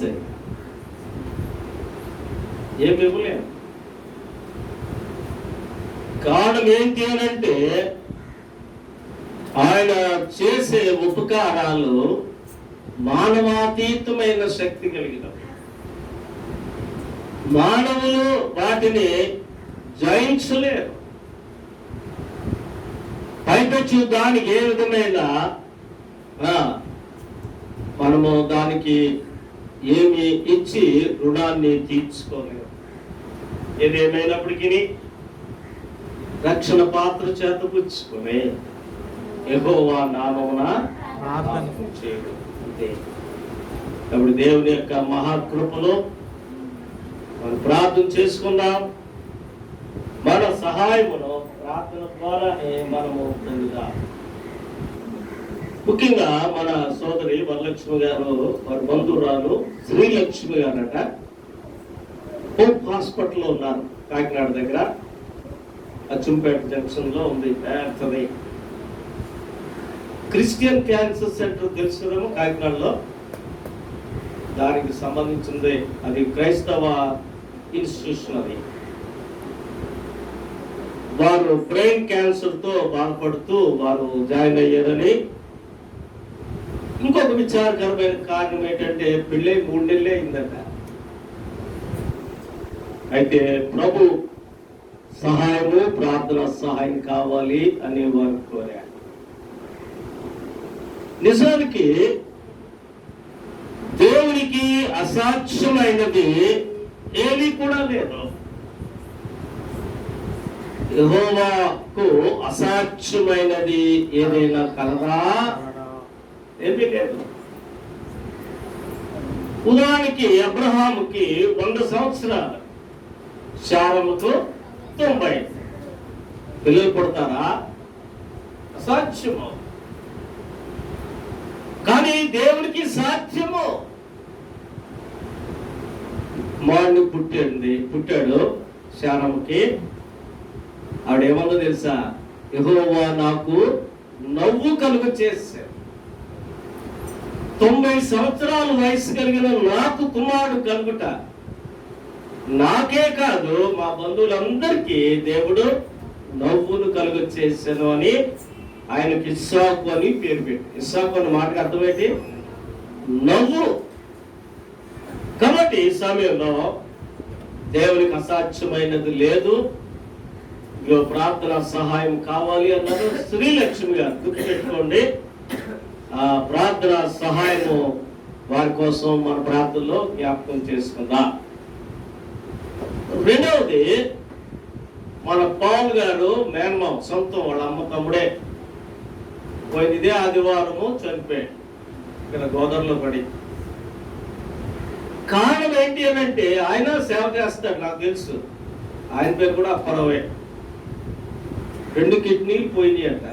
ఇస్తాయి, ఏమి ఇవ్వలేము. కారణం ఏంటి అని అంటే ఆయన చేసే ఉపకారాలు మానవాతీతమైన శక్తి కలిగినవి. మానవులు వాటిని జయించలేరు. పైపెచ్చు దానికి ఏ విధమైన మనము దానికి ఏమి ఇచ్చి రుణాన్ని తీర్చుకోలేము. ఏదేమైనప్పటికీ రక్షణ పాత్ర చేత పుచ్చుకొని యెహోవా నామమున ప్రార్థన చేయడం అంతే. కాబట్టి దేవుని యొక్క మహాకృపలో మనం ప్రార్థన చేసుకుందాం. మన సహాయమును ప్రార్థన ద్వారానే మనము పొందుదాం. ముఖ్యంగా మన సోదరి వరలక్ష్మి గారు, వారి బంధువురాలు శ్రీలక్ష్మి గారట హోప్ హాస్పిటల్లో ఉన్నారు. కాకినాడ దగ్గర అచ్చంపేట జంక్షన్ లో ఉంది. పెద్దది క్రిస్టియన్ క్యాన్సర్ సెంటర్ తెలుసుకున్నాము కాకినాడలో. దానికి సంబంధించింది, అది క్రైస్తవ ఇన్స్టిట్యూషన్. అది వారు బ్రెయిన్ క్యాన్సర్ తో బాధపడుతూ వారు జాయిన్ అయ్యారని. ఇంకొక విచారకరమైన కారణం ఏంటంటే పెళ్ళై 3 నెలలే అయిందట. అయితే ప్రభు సహాయము, ప్రార్థన సహాయం కావాలి అని వారు కోరారు. నిజానికి దేవునికి అసాధ్యమైనది ఏమీ కూడా లేదు. యెహోవాకు అసాధ్యమైనది ఏదైనా కలదా? ఏమీ లేదు. ఉదాహరణకి అబ్రహాముకి 100 సంవత్సరాలు, శారముకు 90. పిల్లలు పుడతారా? అసాధ్యము. కానీ దేవునికి సాధ్యము. కుమారుడు పుట్టాడు శారముకి. ఆవిడేమన్నా తెలుసా? యెహోవా నాకు నవ్వు కలుగ చేశాడు. 90 సంవత్సరాల వయసు కలిగిన నాకు కుమారుడు కలుగుట, నాకే కాదు మా బంధువులందరికీ దేవుడు నవ్వును కలుగ చేశాను అని ఆయనకి ఇస్సాకు అని పేరు పెట్టి. ఇస్సాకు అన్న మాటకి అర్థమైంది నవ్వు. కాబట్టి ఈ సమయంలో దేవునికి అసాధ్యమైనది లేదు. ప్రార్థన సహాయం కావాలి అన్నారు శ్రీలక్ష్మి గారు. గుర్తుపెట్టుకోండి, ఆ ప్రార్థన సహాయము వారి కోసం మన ప్రార్థనలో జ్ఞాపకం చేసుకుందాం. రెండవది, మన పాల్ గారు మేనమామ, సొంతం వాళ్ళ అమ్మ తమ్ముడే. ఇదే ఆదివారము చనిపోయాడు ఇక్కడ గోదావరిలో పడి. కారణం ఏంటి అని అంటే ఆయన సేవ చేస్తాడు, నాకు తెలుసు. ఆయన పేరు కూడా అప్పారావే. 2 కిడ్నీలు పోయినాయట.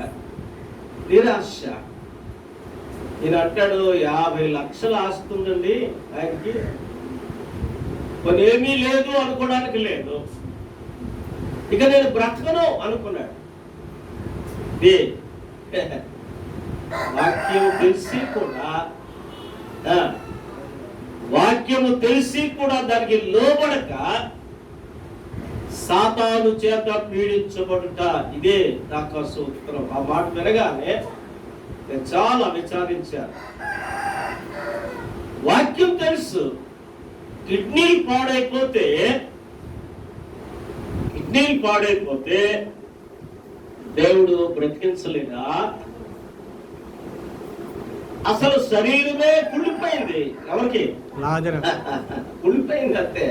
నిరాశ. ఈయన అంటాడు 50 లక్షలు ఆస్తుందండి ఆయనకి, కొన్ని ఏమీ లేదు అనుకోవడానికి లేదు, ఇక నేను బ్రతకను అనుకున్నాడు. వాక్యము తెలిసి కూడా దానికి లోబడక సాతాను చేత పీడించబడుట, ఇదే దాకా సూత్రం. ఆ మాట వినగానే నేను చాలా విచారించాను. వాక్యం తెలుసు, కిడ్నీలు పాడైపోతే దేవుడు బ్రతికించలేదా? అసలు శరీరమే కుళ్ళిపోయింది. ఎవరికి? కుళ్ళిపోయింది అంతే.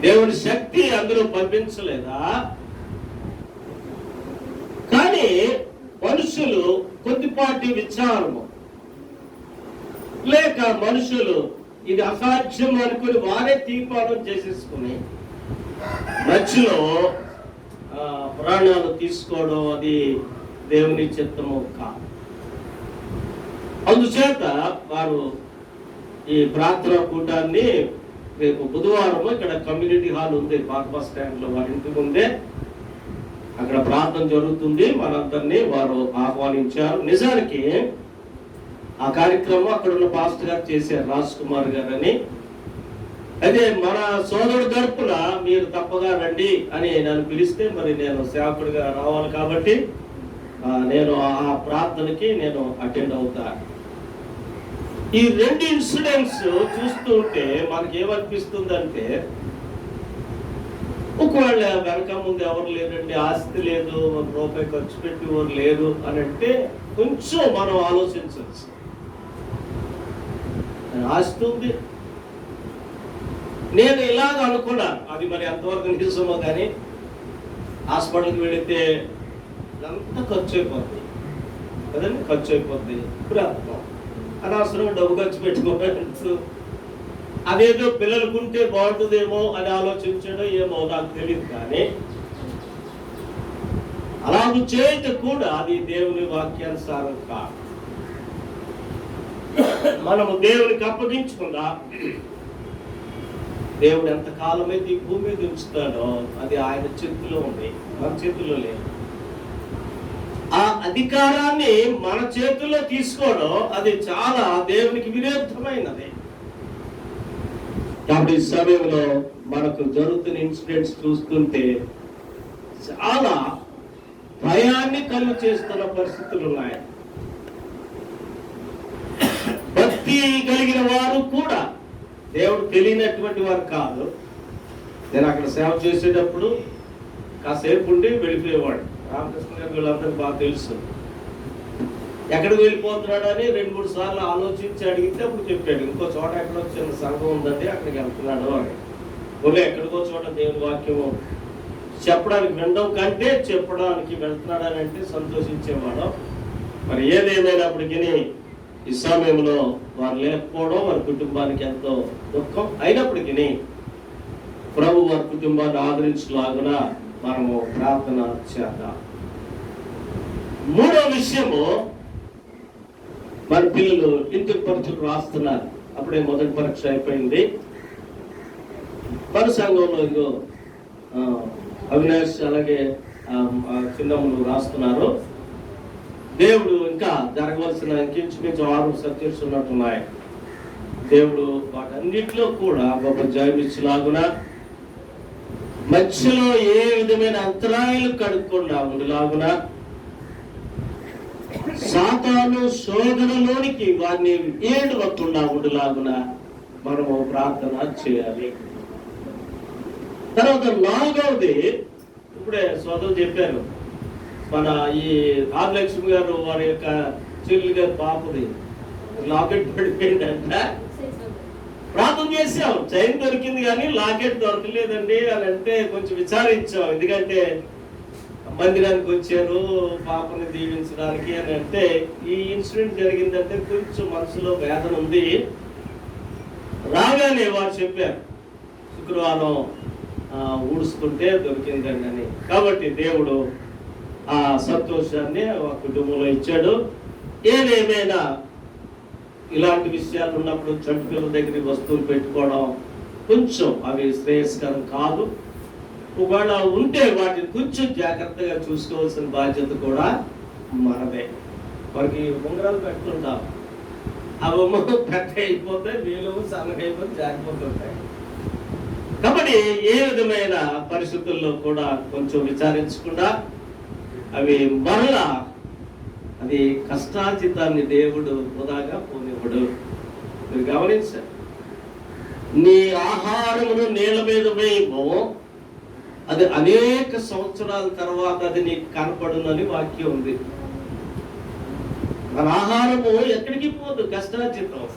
దేవుని శక్తి అందులో పంపించలేదా? కానీ మనుషులు కొద్దిపాటి విచారము లేక మనుషులు ఇది అసాధ్యం అనుకుని వారే తీర్మానం చేసేసుకుని మధ్యలో ప్రాణాలు తీసుకోవడం అది దేవుని చిత్తము కాదు. అందుచేత వారు ఈ ప్రార్థనా కూటాన్ని రేపు బుధవారం ఇక్కడ కమ్యూనిటీ హాల్ ఉంది, పాత బస్ స్టాండ్ లో, వారి ఇంటి ముందే అక్కడ ప్రార్థన జరుగుతుంది. మనందరినీ వారు ఆహ్వానించారు. నిజానికి ఆ కార్యక్రమం అక్కడ ఉన్న పాస్టర్ గారు చేశారు, రాజ్ కుమార్ గారు అని. అదే మన సోదరుడు తరపున మీరు తప్పగా రండి అని నన్ను పిలిస్తే మరి నేను సేవకుడిగా రావాలి కాబట్టి నేను ఆ ప్రార్థనకి నేను అటెండ్ అవుతా. ఈ రెండు ఇన్సిడెంట్స్ చూస్తూ ఉంటే మనకి ఏమనిపిస్తుందంటే, ఒకవేళ వెనక ముందు ఎవరు లేరండి, ఆస్తి లేదు, రూపాయి ఖర్చు పెట్టి ఎవరు లేరు అని అంటే కొంచెం మనం ఆలోచించవచ్చు. ఆస్తి ఉంది, నేను ఇలాగ అనుకున్నాను, అది మరి ఎంతవరకు నిజమో కానీ హాస్పిటల్కి వెళితే ఎంత ఖర్చు అయిపోద్ది కదండి, ఖర్చు అయిపోద్ది. ఇప్పుడు అనవసరం డబ్బు ఖర్చు పెట్టుకోవచ్చు, అదేదో పిల్లలకుంటే బాగుంటుందేమో అని ఆలోచించడం ఏమో నాకు తెలియదు. కానీ అలాగ చేయటం కూడా అది దేవుని వాక్యానుసారం కాదు. మనము దేవునికి అప్పగించుకుందా, దేవుడు ఎంత కాలమైతే ఈ భూమి మీద ఉంచుతాడో అది ఆయన చేతిలో ఉంది, మన చేతుల్లో లేదు. ఆ అధికారాన్ని మన చేతుల్లో తీసుకోవడం అది చాలా దేవునికి విరుద్ధమైనది. కాబట్టి ఈ సమయంలో మనకు జరుగుతున్న ఇన్సిడెంట్స్ చూస్తుంటే చాలా భయాన్ని కలుగు చేస్తున్న పరిస్థితులు ఉన్నాయి. భక్తి కలిగిన వారు కూడా దేవుడు తెలియనటువంటి వారు కాదు. నేను అక్కడ సేవ చేసేటప్పుడు కాసేపు ఉండి వెళ్ళిపోయేవాడు. రామకృష్ణ గారు వీళ్ళందరికీ బాగా తెలుసు. ఎక్కడికి వెళ్ళిపోతున్నాడు అని 2-3 సార్లు ఆలోచించి అడిగితే అప్పుడు చెప్పాడు, ఇంకో చోట ఎక్కడో చిన్న సంఘం ఉందండి అక్కడికి వెళ్తున్నాడు అని. ఓకే, ఎక్కడికో చోట దేవుని వాక్యం చెప్పడానికి వినడం కంటే చెప్పడానికి వెళ్తున్నాడు అని అంటే సంతోషించేవాడు. మరి ఏదేమైనప్పటికీ ఈ సమయంలో వారు లేకపోవడం వారి కుటుంబానికి ఎంతో దుఃఖం. అయినప్పటికీ ప్రభు వారి కుటుంబాన్ని ఆదరించలాగున మనము ప్రార్థన చేద్దాం. మూడో విషయము, మన పిల్లలు ఇంటర్ పరీక్షలు రాస్తున్నారు. అప్పుడే మొదటి పరీక్ష అయిపోయింది. మన సంఘంలో ఇదిగో అవినాష్ అలాగే చిన్నములు రాస్తున్నారు. దేవుడు ఇంకా జరగవలసిన ఇంచుమించు 6 సబ్జెక్ట్స్ ఉన్నట్టున్నాయి. దేవుడు వాటన్నిటిలో కూడా గొప్ప జయమిచ్చేలాగున, మధ్యలో ఏ విధమైన అంతరాయాలు కడుక్కుండా ఉండేలాగున, సాతాను శోధనలోనికి వారిని ఏడవకుండా ఉండేలాగున మనము ప్రార్థన చేయాలి. తర్వాత 4వది, ఇప్పుడే సోదరులు చెప్పారు, మన ఈ ఆదిలక్ష్మి గారు వారి యొక్క చెల్లి గారి పాపది లాకెట్ పడిపోయిందంట. ప్రార్థన చేసాం, చైన్ దొరికింది కానీ లాకెట్ దొరకలేదండి అని అంటే కొంచెం విచారించాం. ఎందుకంటే మందిరానికి వచ్చారు పాపని దీవించడానికి అని అంటే, ఈ ఇన్సిడెంట్ జరిగిందంటే కొంచెం మనసులో వేదన ఉంది. రాగానే వారు చెప్పారు శుక్రవారం ఊడుస్తుంటే దొరికిందండి అని. కాబట్టి దేవుడు ఆ సంతోషాన్ని ఆ కుటుంబంలో ఇచ్చాడు. ఏదేమైనా ఇలాంటి విషయాలు ఉన్నప్పుడు చంటి పిల్లల దగ్గరికి వస్తువులు పెట్టుకోవడం కొంచెం అవి శ్రేయస్కరం కాదు. ఒకవేళ ఉంటే వాటిని కొంచెం జాగ్రత్తగా చూసుకోవాల్సిన బాధ్యత కూడా మనదే. వారికి ఉంగరాలు పెట్టుకుంటాం, అవి పెద్ద అయిపోతాయి, వీలు సన్నగా అయిపోతే జారిపోతుంటాయి. కాబట్టి ఏ విధమైన పరిస్థితుల్లో కూడా కొంచెం విచారించకుండా అవి మరలా అది కష్టార్జితాన్ని దేవుడు వృధాగా పోనివ్వడు. మీరు గమనించారు, నీ ఆహారమును నీళ్ళ మీద వేయము, అది అనేక సంవత్సరాల తర్వాత అది నీకు కనపడునని వాక్యం ఉంది. మన ఆహారము ఎక్కడికి పోదు, కష్టార్జితం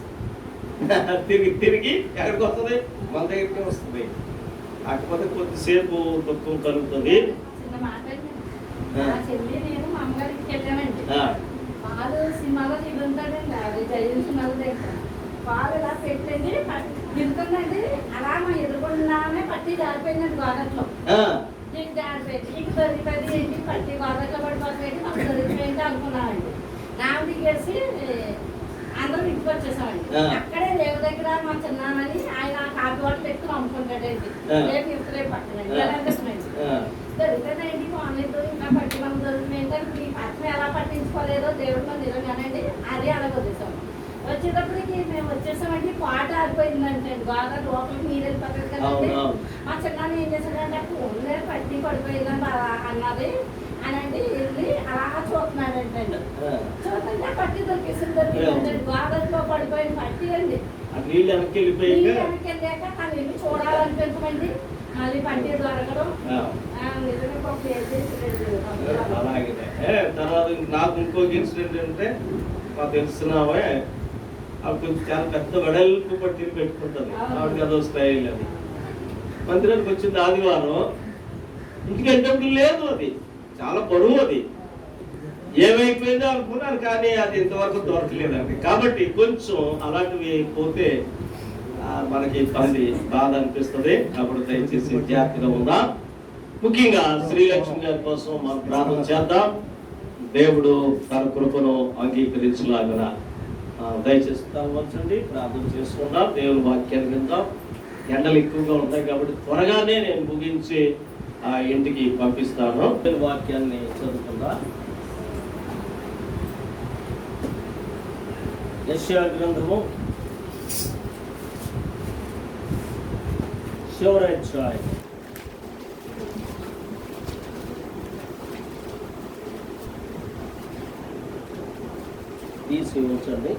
తిరిగి తిరిగి ఎక్కడికి వస్తుంది, మన దగ్గరికి వస్తుంది. కాకపోతే కొద్దిసేపు దుఃఖం కలుగుతుంది. పాలు సినిమాలో తిరుగుతాడండి, అది చదివిన సినిమాల దగ్గర పాలు ఇలా పెట్టండి తిరుగుతుందండి, అలా మా ఎదుర్కొన్నామే పట్టి జారిపోయిందండి గోడట్లో. నీకు జారిపోయింది, నీకు దొరికిపోయింది ఏంటి, పట్టి గోడట్లో పడిపోతుంది, మాకు దొరికిపోయింది అనుకున్నామండి. నామ దిగేసి అందరం ఇంటికి వచ్చేసామండి. అక్కడే రేవు దగ్గర మా చిన్నానని ఆయన కాఫీ వాటర్ ఎక్కువ అమ్ముకుంటాడండి. రేపు రేపు పట్టనండి దొరికిందండి, మార్నింగ్ ఇంకా పట్టి మనం దొరికిపోయింది. ఈ పట్టణం ఎలా పట్టించుకోలేదో దేవుడు మనం నిజంగానండి, అదే అలా వదిలేసాము. వచ్చేటప్పటికి మేము వచ్చేసామంటే పాట ఆరిపోయిందంటే గోదావరి లోపలికి నీరు వెళ్ళిపోతుంది కదండి. మా చిన్నాన్ని ఏం చేశాడంటే ఫోన్లే పట్టి పడిపోయిందని అన్నది అని అంటే వెళ్ళి అలా చూస్తున్నాడంటే చూస్తుంటే పట్టి దొరికిందంటే గోదావరిలో పడిపోయింది పట్టి అండి. నీళ్ళు వెనక్కి వెళ్ళాక తను వెళ్ళి చూడాలనిపించమండి. మళ్ళీ పట్టి దొరకడం అలాగే. తర్వాత నాకు ఇంకొక ఇన్సిడెంట్ అంటే మాకు తెలుస్తున్నామే అవి కొంచెం చాలా పెద్ద వెడల్పు పట్టీలు పెట్టుకుంటుంది. ఆవిడకి అదో స్టైల్. అది మందిరానికి వచ్చింది ఆదివారం, ఇంటికి వెళ్ళేటప్పుడు లేదు, అది చాలా బరువు, అది ఏమైపోయిందో అనుకున్నాను కానీ అది ఇంతవరకు దొరకలేదండి. కాబట్టి కొంచెం అలాంటివి పోతే మనకి బాధ అనిపిస్తుంది. అప్పుడు దయచేసి జాగ్రత్తగా ఉందాం. ముఖ్యంగా శ్రీలక్ష్మి గారి కోసం మనం ప్రార్థన చేద్దాం. దేవుడు తన కృపను అంగీకరించలాగా దయచేసి వచ్చండి, ప్రార్థన చేసుకుందాం. దేవుని వాక్యాన్ని విందాం. ఎండలు ఎక్కువగా ఉంటాయి కాబట్టి త్వరగానే నేను ముగించి ఇంటికి పంపిస్తాను. వాక్యాన్ని చదువుకుందాం. యెషయా గ్రంథము 7వ అధ్యాయం. తీసి ఉంచండి.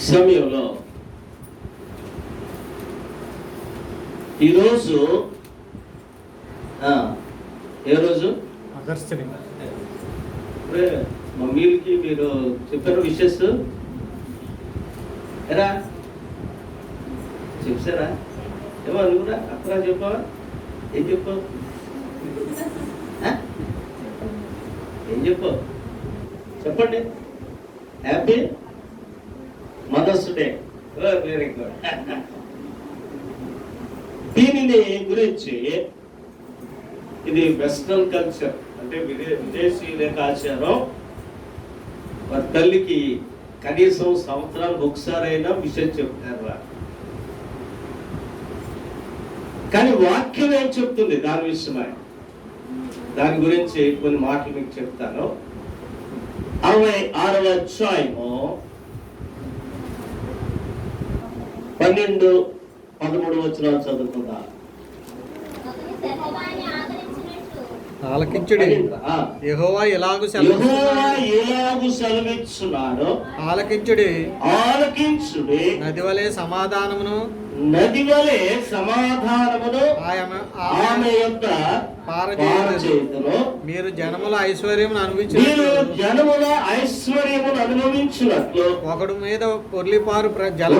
సమయంలో ఈరోజు ఏ రోజు మమ్మీలకి మీరు చెప్పారు విషెస్ ఎరా చెప్పారా? ఏమో అనుకురా అక్కడ చెప్పావా? ఏం చెప్పావు? ఏం చెప్పావు చెప్పండి. Happy mother's day. Very good. దీనిని గురించి ఇది వెస్ట్రన్ కల్చర్, అంటే విదేశీయుల ఆచారం. వారి తల్లికి కనీసం సంవత్సరానికి ఒకసారైనా విషయం చెప్తారు. కానీ వాక్యం ఏం చెప్తుంది దాని విషయమై, దాని గురించి కొన్ని మాటలు మీకు చెప్తాను. 66వ అధ్యాయము 12-13 వచనాలు చదువుకుందాం. ఆలకించుడి, యెహోవా ఎలాగు సెలవిచ్చున్నాడు. ఆలకించుడి, నది వలె సమాధానమును ఆమె యొద్ద పారచేయుదును. మీరు జనముల ఐశ్వర్యమును అనుభవించినట్లు ఒకడు మీద పొర్లిపారు జల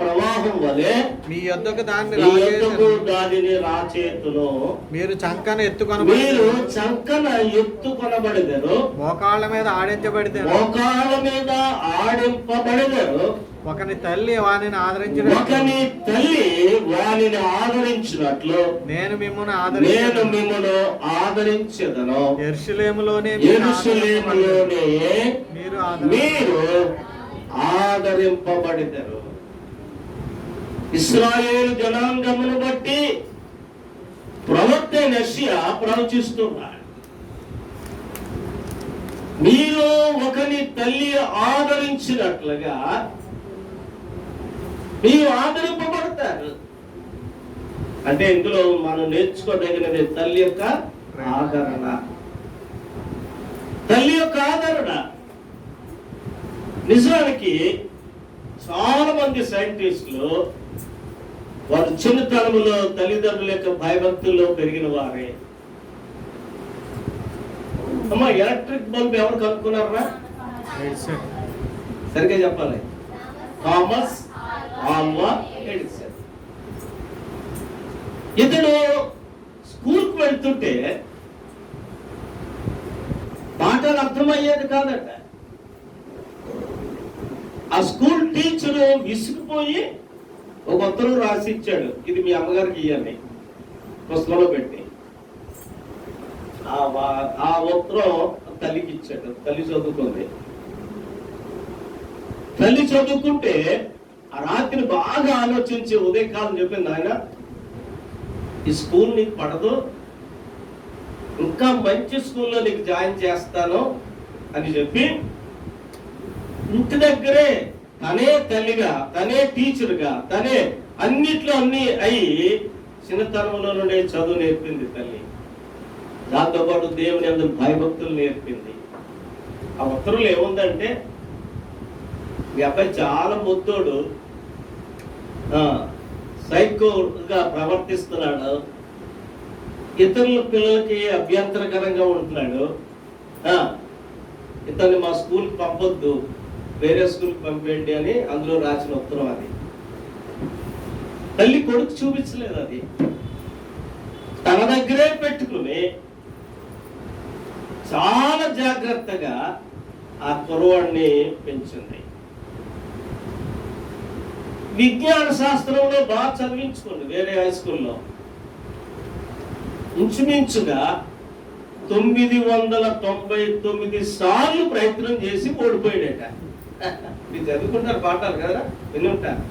ప్రవాహం వలె మీ యొద్దకు దానిని రాచేతును. మీరు చంకన ఎత్తుకొనబడెదరు, మోకాళ్ళ మీద ఆడింపబడెదరు. ఒకని తల్లి వానిని ఆదరించినట్లు నేను మిమ్మల్ని ఆదరించెదను. యెరూషలేములోనే మీరు ఆదరింపబడెదరు. ఇశ్రాయేలు జనాంగమును బట్టి ప్రవక్త యెషయా ప్రవచిస్తున్నాడు. మీరు ఒకని తల్లి ఆదరించినట్లుగా మీరు ఆదరింపబడతారు. అంటే ఇందులో మనం నేర్చుకోదగినది తల్లి యొక్క ఆదరణ. తల్లి యొక్క ఆదరణ నిజానికి చాలా మంది సైంటిస్టులు వారు చిన్నతనములో తల్లిదండ్రుల యొక్క భయభక్తుల్లో పెరిగిన వారే. అమ్మా, ఎలక్ట్రిక్ బల్బ్ ఎవరు కనుక్కున్నారా? సరిగ్గా చెప్పాలి. Thomas Alva Edison. ఇతడు స్కూల్కి వెళ్తుంటే పాఠాలు అర్థమయ్యేది కాదట. ఆ స్కూల్ టీచరు విసిగిపోయి ఒక ఉత్తరం రాసి ఇచ్చాడు, ఇది మీ అమ్మగారికి ఇవ్వండి, పుస్తకంలో పెట్టి. ఆ ఉత్తరం తల్లికి ఇచ్చాడు. తల్లి చదువుకుంది. తల్లి చదువుకుంటే ఆ రాత్రి బాగా ఆలోచించి ఉదయకాలం చెప్పింది, ఆయన ఈ స్కూల్ నీకు పడదు, ఇంకా మంచి స్కూల్లో నీకు జాయిన్ చేస్తాను అని చెప్పి ఇంటి దగ్గరే తనే తల్లిగా, తనే టీచర్గా, తనే అన్నిట్లో అన్ని అయి చిన్నతనంలో నుండే చదువు నేర్పింది తల్లి. దాంతోపాటు దేవుని అందరూ భయభక్తులు నేర్పింది. ఆ ఉత్తరంలో ఏముందంటే, మీ అబ్బాయి చాలా ముద్దోడు, సైకోగా ప్రవర్తిస్తున్నాడు, ఇతరుల పిల్లలకి అభ్యంతరకరంగా ఉంటున్నాడు, ఇతన్ని మా స్కూల్కి పంపొద్దు, వేరే స్కూల్కి పంపేయండి అని అందులో రాసిన ఉత్తరం. అది తల్లి కొడుకు చూపించలేదు, అది తన దగ్గరే పెట్టుకుని చాలా జాగ్రత్తగా ఆ కుర్రవాడిని పెంచింది. విజ్ఞాన శాస్త్రంలో బాగా చదివించుకోండి. వేరే హై స్కూల్లో ఇంచుమించుగా 999 సార్లు ప్రయత్నం చేసి ఓడిపోయాడట. మీరు చదువుకుంటారు పాఠాలు కదా, విని ఉంటారు.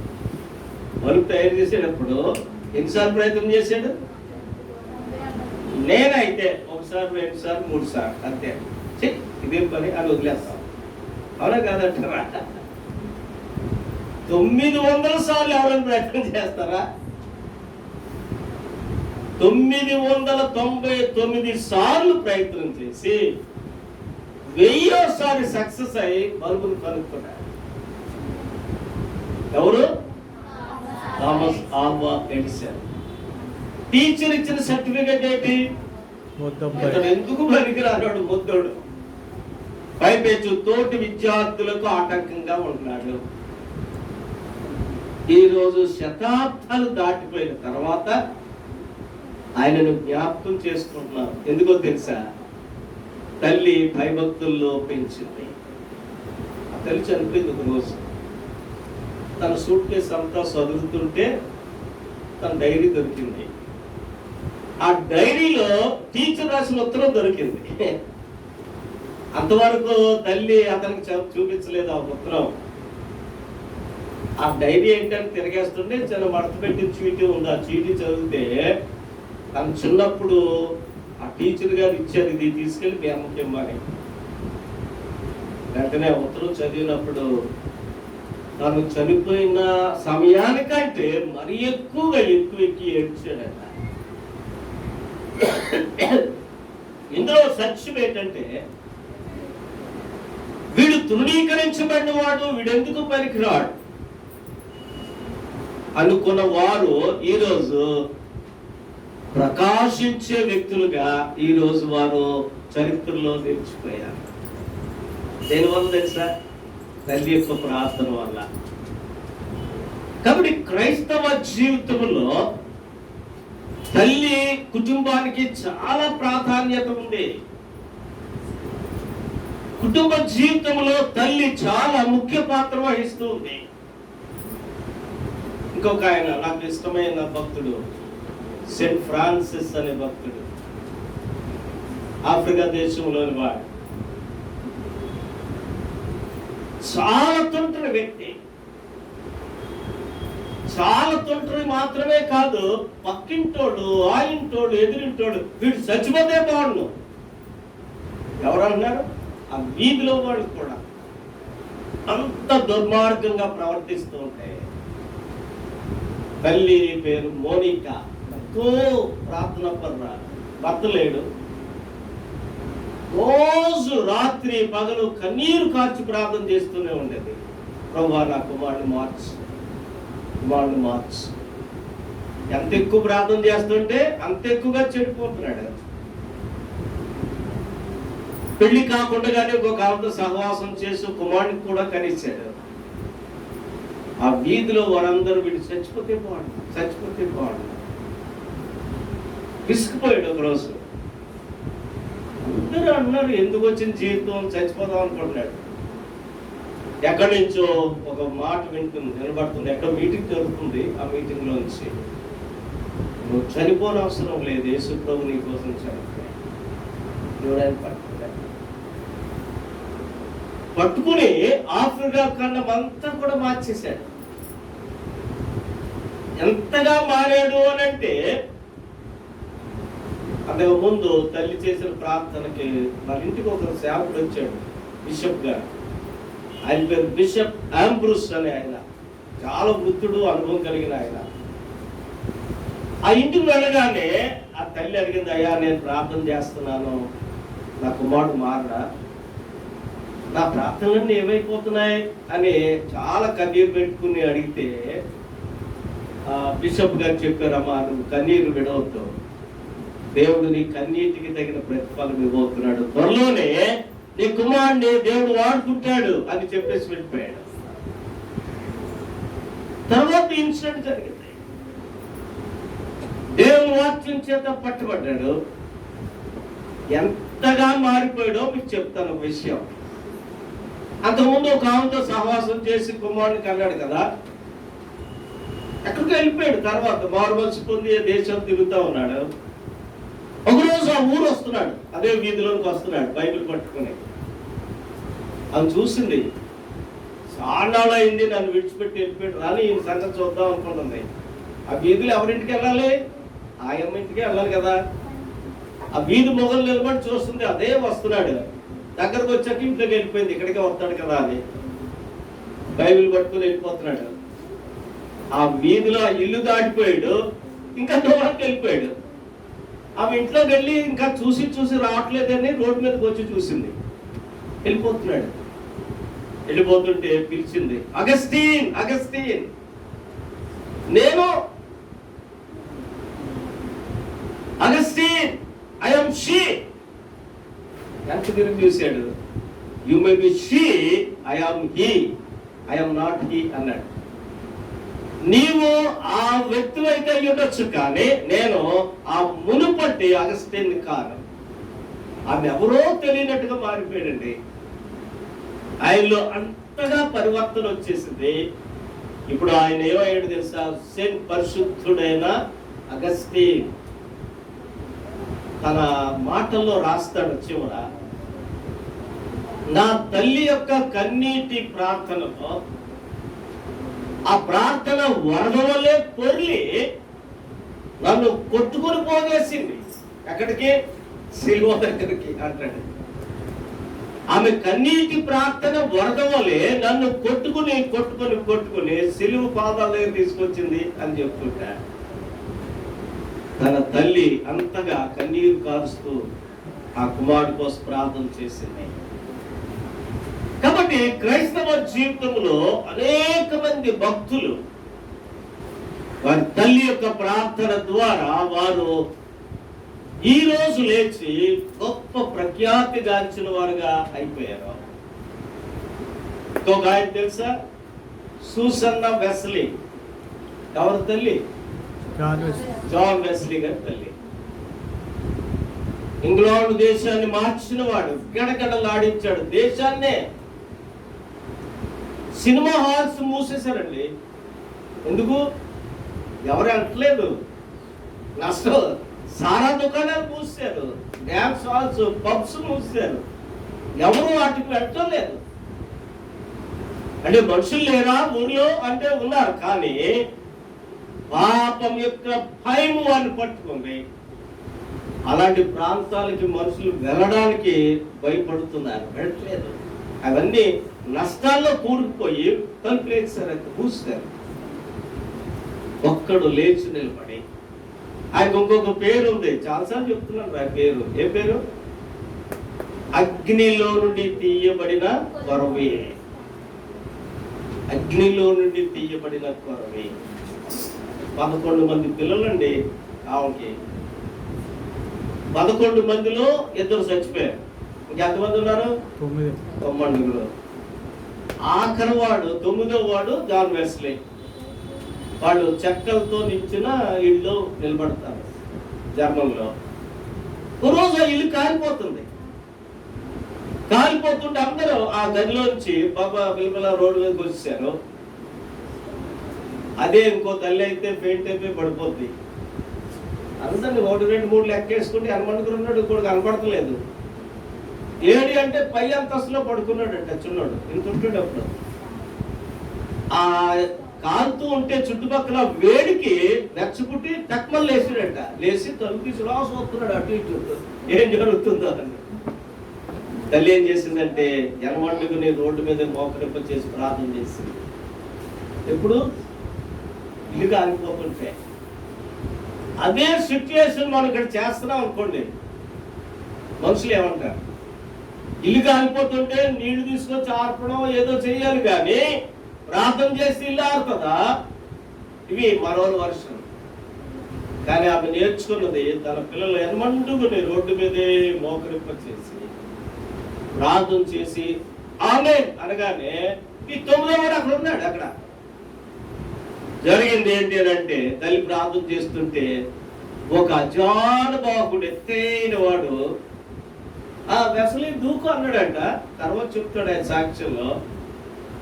బల్బు తయారు చేసేటప్పుడు ఎన్నిసార్లు ప్రయత్నం చేశాడు? నేనైతే 1 సారి 2 సార్లు 3 సార్లు అంతే. ఇదేం పని అని వదిలేస్తాం. అవునా కాదంటారా? 900 సార్లు ఎవరైనా ప్రయత్నం చేస్తారా? 999 సార్లు ప్రయత్నం చేసి 1000వ సారి సక్సెస్ అయ్యి బల్బును కనుక్కున్నాడు. ఎవరు? Thomas Alva Edison. టీచర్ ఇచ్చిన సర్టిఫికేట్ ఏంటి? ఇతడు ఎందుకు పనికిరాడు, ముద్దోడు, పైపెచ్చు తోటి విద్యార్థులకు ఆటంకంగా ఉంటున్నాడు. ఈరోజు శతాబ్దాలు దాటిపోయిన తర్వాత ఆయనను జ్ఞాపకం చేసుకుంటున్నారు. ఎందుకో తెలుసా? తల్లి భయభక్తుల్లో పెంచింది. ఆ తల్లి చనిపోయింది ఒక రోజు. తన సూట్ కేసు అంతా చదువుతుంటే తన డైరీ దొరికింది. ఆ డైరీలో టీచర్ రాసిన ఉత్తరం దొరికింది. అంతవరకు తల్లి అతనికి చూపించలేదు ఆ ఉత్తరం. ఆ డైరీ ఏంటని తిరిగేస్తుంటే చిన్న మడత పెట్టిన చీటీ ఉంది. ఆ చీటీ చదివితే తను చిన్నప్పుడు ఆ టీచర్ గారు ఇచ్చారు, ఇది తీసుకెళ్ళి మీ అమ్మకి ఇవ్వాలి. వెంటనే ఉత్తరం చదివినప్పుడు తను చనిపోయిన సమయానికంటే మరీ ఎక్కువ ఎక్కి ఏడ్చాడట. ఇందులో సత్యం ఏంటంటే, వీడు తృణీకరించబడిన వాడు, వీడెందుకు పనికిరాడు అనుకున్న వారు ఈరోజు ప్రకాశించే వ్యక్తులుగా ఈరోజు వారు చరిత్రలో నిలిచిపోయారు. దేనివల్ల తెలుసా? తల్లి యొక్క ప్రార్థన వల్ల. కాబట్టి క్రైస్తవ జీవితంలో తల్లి కుటుంబానికి చాలా ప్రాధాన్యత ఉంది. కుటుంబ జీవితంలో తల్లి చాలా ముఖ్య పాత్ర వహిస్తూ ఉంది. ఇంకొక ఆయన నాకు ఇష్టమైన భక్తుడు సెయింట్ ఫ్రాన్సిస్ అనే భక్తుడు, ఆఫ్రికా దేశంలోని వాడు. చాలా తొంటరి వ్యక్తి. చాలా తొంటరి మాత్రమే కాదు, పక్కింటోడు, ఆయింటోడు, ఎదురింటోడు వీడు చచ్చిపోతే బాగుండు ఎవరన్నారు? ఆ వీధిలో వాడు కూడా అంత దుర్మార్గంగా ప్రవర్తిస్తూ ఉంటాయి. తల్లి పేరు మోనికా. ఎంతో ప్రార్థన పర్రా, భర్త లేడు. రోజు రాత్రి పగలు కన్నీరు కార్చి ప్రార్థన చేస్తూనే ఉండేది. ప్రభువా నా కుమారుని మార్చు, కుమారుని మార్చు. ఎంత ఎక్కువ ప్రార్థన చేస్తుంటే అంత ఎక్కువగా చెడిపోతున్నాడు. పెళ్లి కాకుండానే ఇంకొక ఆవిడతో సహవాసం చేసి కుమారుడికి కూడా కనిచ్చాడు. ఆ వీధిలో వారందరూ వీడు చచ్చిపోతే బాగుండు, చచ్చిపోతే బాగుండు. విసిగిపోయాడు ఒక రోజు. అందరూ అన్నారు, ఎందుకు వచ్చిన జీవితం, చచ్చిపోదాం అనుకుంటున్నాడు. ఎక్కడి నుంచో ఒక మాట వినబడుతుంది. ఎక్కడ మీటింగ్ జరుగుతుంది. ఆ మీటింగ్ లోంచి, నువ్వు చనిపోని అవసరం లేదు, యేసు ప్రభు నీ కోసం చనిపోయాడు. పట్టుకుని ఆఫ్రికా ఖండం అంతా కూడా మార్చేశాడు. ఎంతగా మారాడు అనంటే అంతకు ముందు తల్లి చేసిన ప్రార్థనకి మన ఇంటికి ఒక సేవకుడు వచ్చాడు, బిషప్ గారు. ఆయన పేరు బిషప్ ఆంబ్రూస్ అని. ఆయన చాలా వృద్ధుడు, అనుభవం కలిగిన ఆయన. ఆ ఇంటికి వెళ్ళగానే ఆ తల్లి అడిగింది, అయ్యా నేను ప్రార్థన చేస్తున్నాను, నా కుమారుడు మారడా, నా ప్రార్థనలన్నీ ఏమైపోతున్నాయి అని చాలా కన్నీరు పెట్టుకుని అడిగితే బిషప్ గారు చెప్పారమ్మా, నువ్వు కన్నీరు విడవద్దు, దేవుడు నీ కన్నీటికి తగిన ప్రతిఫలం ఇవ్వబోతున్నాడు, త్వరలోనే నీ కుమారుడిని దేవుడు వాడుకుంటాడు అని చెప్పేసి వెళ్ళిపోయాడు. తర్వాత ఇన్సిడెంట్ జరిగింది. దేవుని వాక్యం చేత పట్టుబడ్డాడు. ఎంతగా మారిపోయాడో మీకు చెప్తాను ఒక విషయం. అంతకుముందు ఒక ఆమెతో సహవాసం చేసి కుమారుడిని కన్నాడు కదా, ఎక్కడికి వెళ్ళిపోయాడు. తర్వాత మారుమనసు పొంది దేశం తిరుగుతూ ఉన్నాడు. ఒకరోజు ఆ ఊరు వస్తున్నాడు, అదే వీధిలోకి వస్తున్నాడు బైబిల్ పట్టుకుని. అది చూసింది, చాలా అయింది, నన్ను విడిచిపెట్టి వెళ్ళిపోయాడు అని ఈ సంగతి చూద్దాం అనుకుంటుంది. ఆ వీధిలో ఎవరింటికి వెళ్ళాలి? ఆయమ్మ ఇంటికి వెళ్ళాలి కదా. ఆ వీధి మొగలు నిలబడి చూస్తుంది, అదే వస్తున్నాడు. దగ్గరకు వచ్చాక ఇంట్లోకి వెళ్ళిపోయింది, ఇక్కడికే వస్తాడు కదా అని బైబిల్ పట్టుకుని వెళ్ళిపోతున్నాడు. ఆ వీధిలో ఆ ఇల్లు దాటిపోయాడు, ఇంకా దూరానికి వెళ్ళిపోయాడు. ఆమె ఇంట్లోకి వెళ్ళి ఇంకా చూసి చూసి రావట్లేదని రోడ్డు మీదకి వచ్చి చూసింది, వెళ్ళిపోతున్నాడు. వెళ్ళిపోతుంటే పిలిచింది, అగస్టీన్ అగస్టీన్, నేను అగస్టీన్, ఐ యామ్ షీ. ఎంత తిరిగి చూశాడు, you may be she, I am he, I am not he అన్నాడు. నీవు ఆ వ్యక్తి అయితే ఉండొచ్చు, కానీ నేను ఆ మునుపట్టి అగస్టిన్ కాను. ఆమె ఎవరో తెలియనట్టుగా మారిపోయాడండి. ఆయనలో అంతగా పరివర్తన వచ్చేసింది. ఇప్పుడు ఆయన ఏమయ్యాడు తెలుసా? సెయింట్ పరిశుద్ధుడైన అగస్టిన్. తన మాటల్లో రాస్తాడు చివర, నా తల్లి యొక్క కన్నీటి ప్రార్థనలో ఆ ప్రార్థన వరద వల్లే పొర్లి నన్ను కొట్టుకుని పోగేసింది. ఎక్కడికి? సిలువ దగ్గరికి అంటాడు. ఆమె కన్నీటి ప్రార్థన వరద వల్లే నన్ను కొట్టుకుని కొట్టుకుని కొట్టుకుని సిలువ పాదాల దగ్గర తీసుకొచ్చింది అని చెప్తుంటా. తన తల్లి అంతగా కన్నీరు కారుస్తూ ఆ కుమారుడి కోసం ప్రార్థన చేసింది. కాబట్టి క్రైస్తవ జీవితంలో అనేక మంది భక్తులు వారి తల్లి యొక్క ప్రార్థన ద్వారా వారు ఈ రోజు లేచి గొప్ప ప్రఖ్యాతి గాంచిన వారుగా అయిపోయారు. ఇంకొక ఆయన తెలుసా? Susanna Wesley. ఎవరి తల్లి? జాన్ వెస్లీ గారి తల్లి. ఇంగ్లాండ్ దేశాన్ని మార్చిన వాడు, గడగడలాడించాడు దేశాన్నే. Cinema halls మూసేశారండి. ఎందుకు? ఎవరు అంటలేదు, నష్టం. సారా దుకాణాలు మూసారు, డ్యాన్స్ హాల్స్, పబ్స్ మూసారు. ఎవరు వాటికి వెళ్ళలేదు. అంటే మనుషులు లేరా ఊర్లో అంటే ఉన్నారు, కానీ పాపం యొక్క భయం వారిని పట్టుకుంది. అలాంటి ప్రాంతాలకి మనుషులు వెళ్ళడానికి భయపడుతున్నారు, వెళ్ళట్లేదు. అవన్నీ నష్టాల్లో కూరుకుపోయి తలుపులేసారు, కూర్చారు. ఒక్కడు లేచి నిలబడి, ఆయనకు ఇంకొక పేరు ఉంది, చాలాసార్లు చెప్తున్నాను ఆ పేరు. ఏ పేరు? అగ్నిలో నుండి తీయబడిన కొరవి. అగ్నిలో నుండి తీయబడిన కొరవి. 11 మంది పిల్లలండి ఆమెకి. 11 మందిలో 2 చచ్చిపోయారు. ఇంకెంతమంది ఉన్నారు? 9. ఆఖరి వాడు 9వ వాడు జాన్ వెస్లీ. వాళ్ళు చెక్కలతో నిచ్చిన ఇల్లు నిలబడతారు జర్మన్లో. ఒక రోజు ఆ ఇల్లు కాలిపోతుంది. కాలిపోతుంటే అందరూ ఆ గదిలోంచి బాబా బిల్బల రోడ్డు మీదకి వచ్చేసారు. అదే ఇంకో తల్లి అయితే పెయింట్ అయిపోయి పడిపోద్ది. అందరిని 1, 2, 3 లెక్కేసుకుంటే హనుమంతుడు ఉన్నాడు, ఇప్పుడు కనపడతలేదు. ఏడి అంటే పై అంతస్తులో పడుకున్నాడు అంట చిన్నోడు, ఇంత ఉంటాడు. అప్పుడు ఆ కాలుతూ ఉంటే చుట్టుపక్కల వేడికి రెచ్చపుట్టి టక్మల్ లేచినట్ట, లేచి తలుపు తీసి రాసు వస్తున్నాడు అటు ఇటు, ఏం జరుగుతుందో అని. తల్లి ఏం చేసిందంటే ఎనమండుకుని రోడ్డు మీద మోకరింప చేసి ప్రార్థన చేసింది. ఎప్పుడు ఇల్లు కాలిపోతుంటే. అదే సిచ్యుయేషన్ మనం ఇక్కడ చేస్తున్నాం అనుకోండి, మనుషులు ఏమంటారు? ఇల్లు కాలిపోతుంటే నీళ్లు తీసుకొచ్చి ఆర్పడం ఏదో చెయ్యాలి, కానీ ప్రార్థన చేసి ఇల్లు ఆరుతుందా? ఇవి మరో వర్షం. కానీ ఆమె నేర్చుకున్నది తన పిల్లలు ఎనమండుకుని రోడ్డు మీదే మోకరింప చేసి ప్రార్థన చేసి ఆమె అనగానే ఈ 9వ వాడు అక్కడ ఉన్నాడు. అక్కడ జరిగింది ఏంటి అని అంటే, తల్లి ప్రార్థన చేస్తుంటే ఒక అజానుబాహుడు ఎత్తైన వాడు ఆ వెసలి దూకు అన్నాడంట. తర్వాత చెప్తాడు ఆయన సాక్ష్యంలో,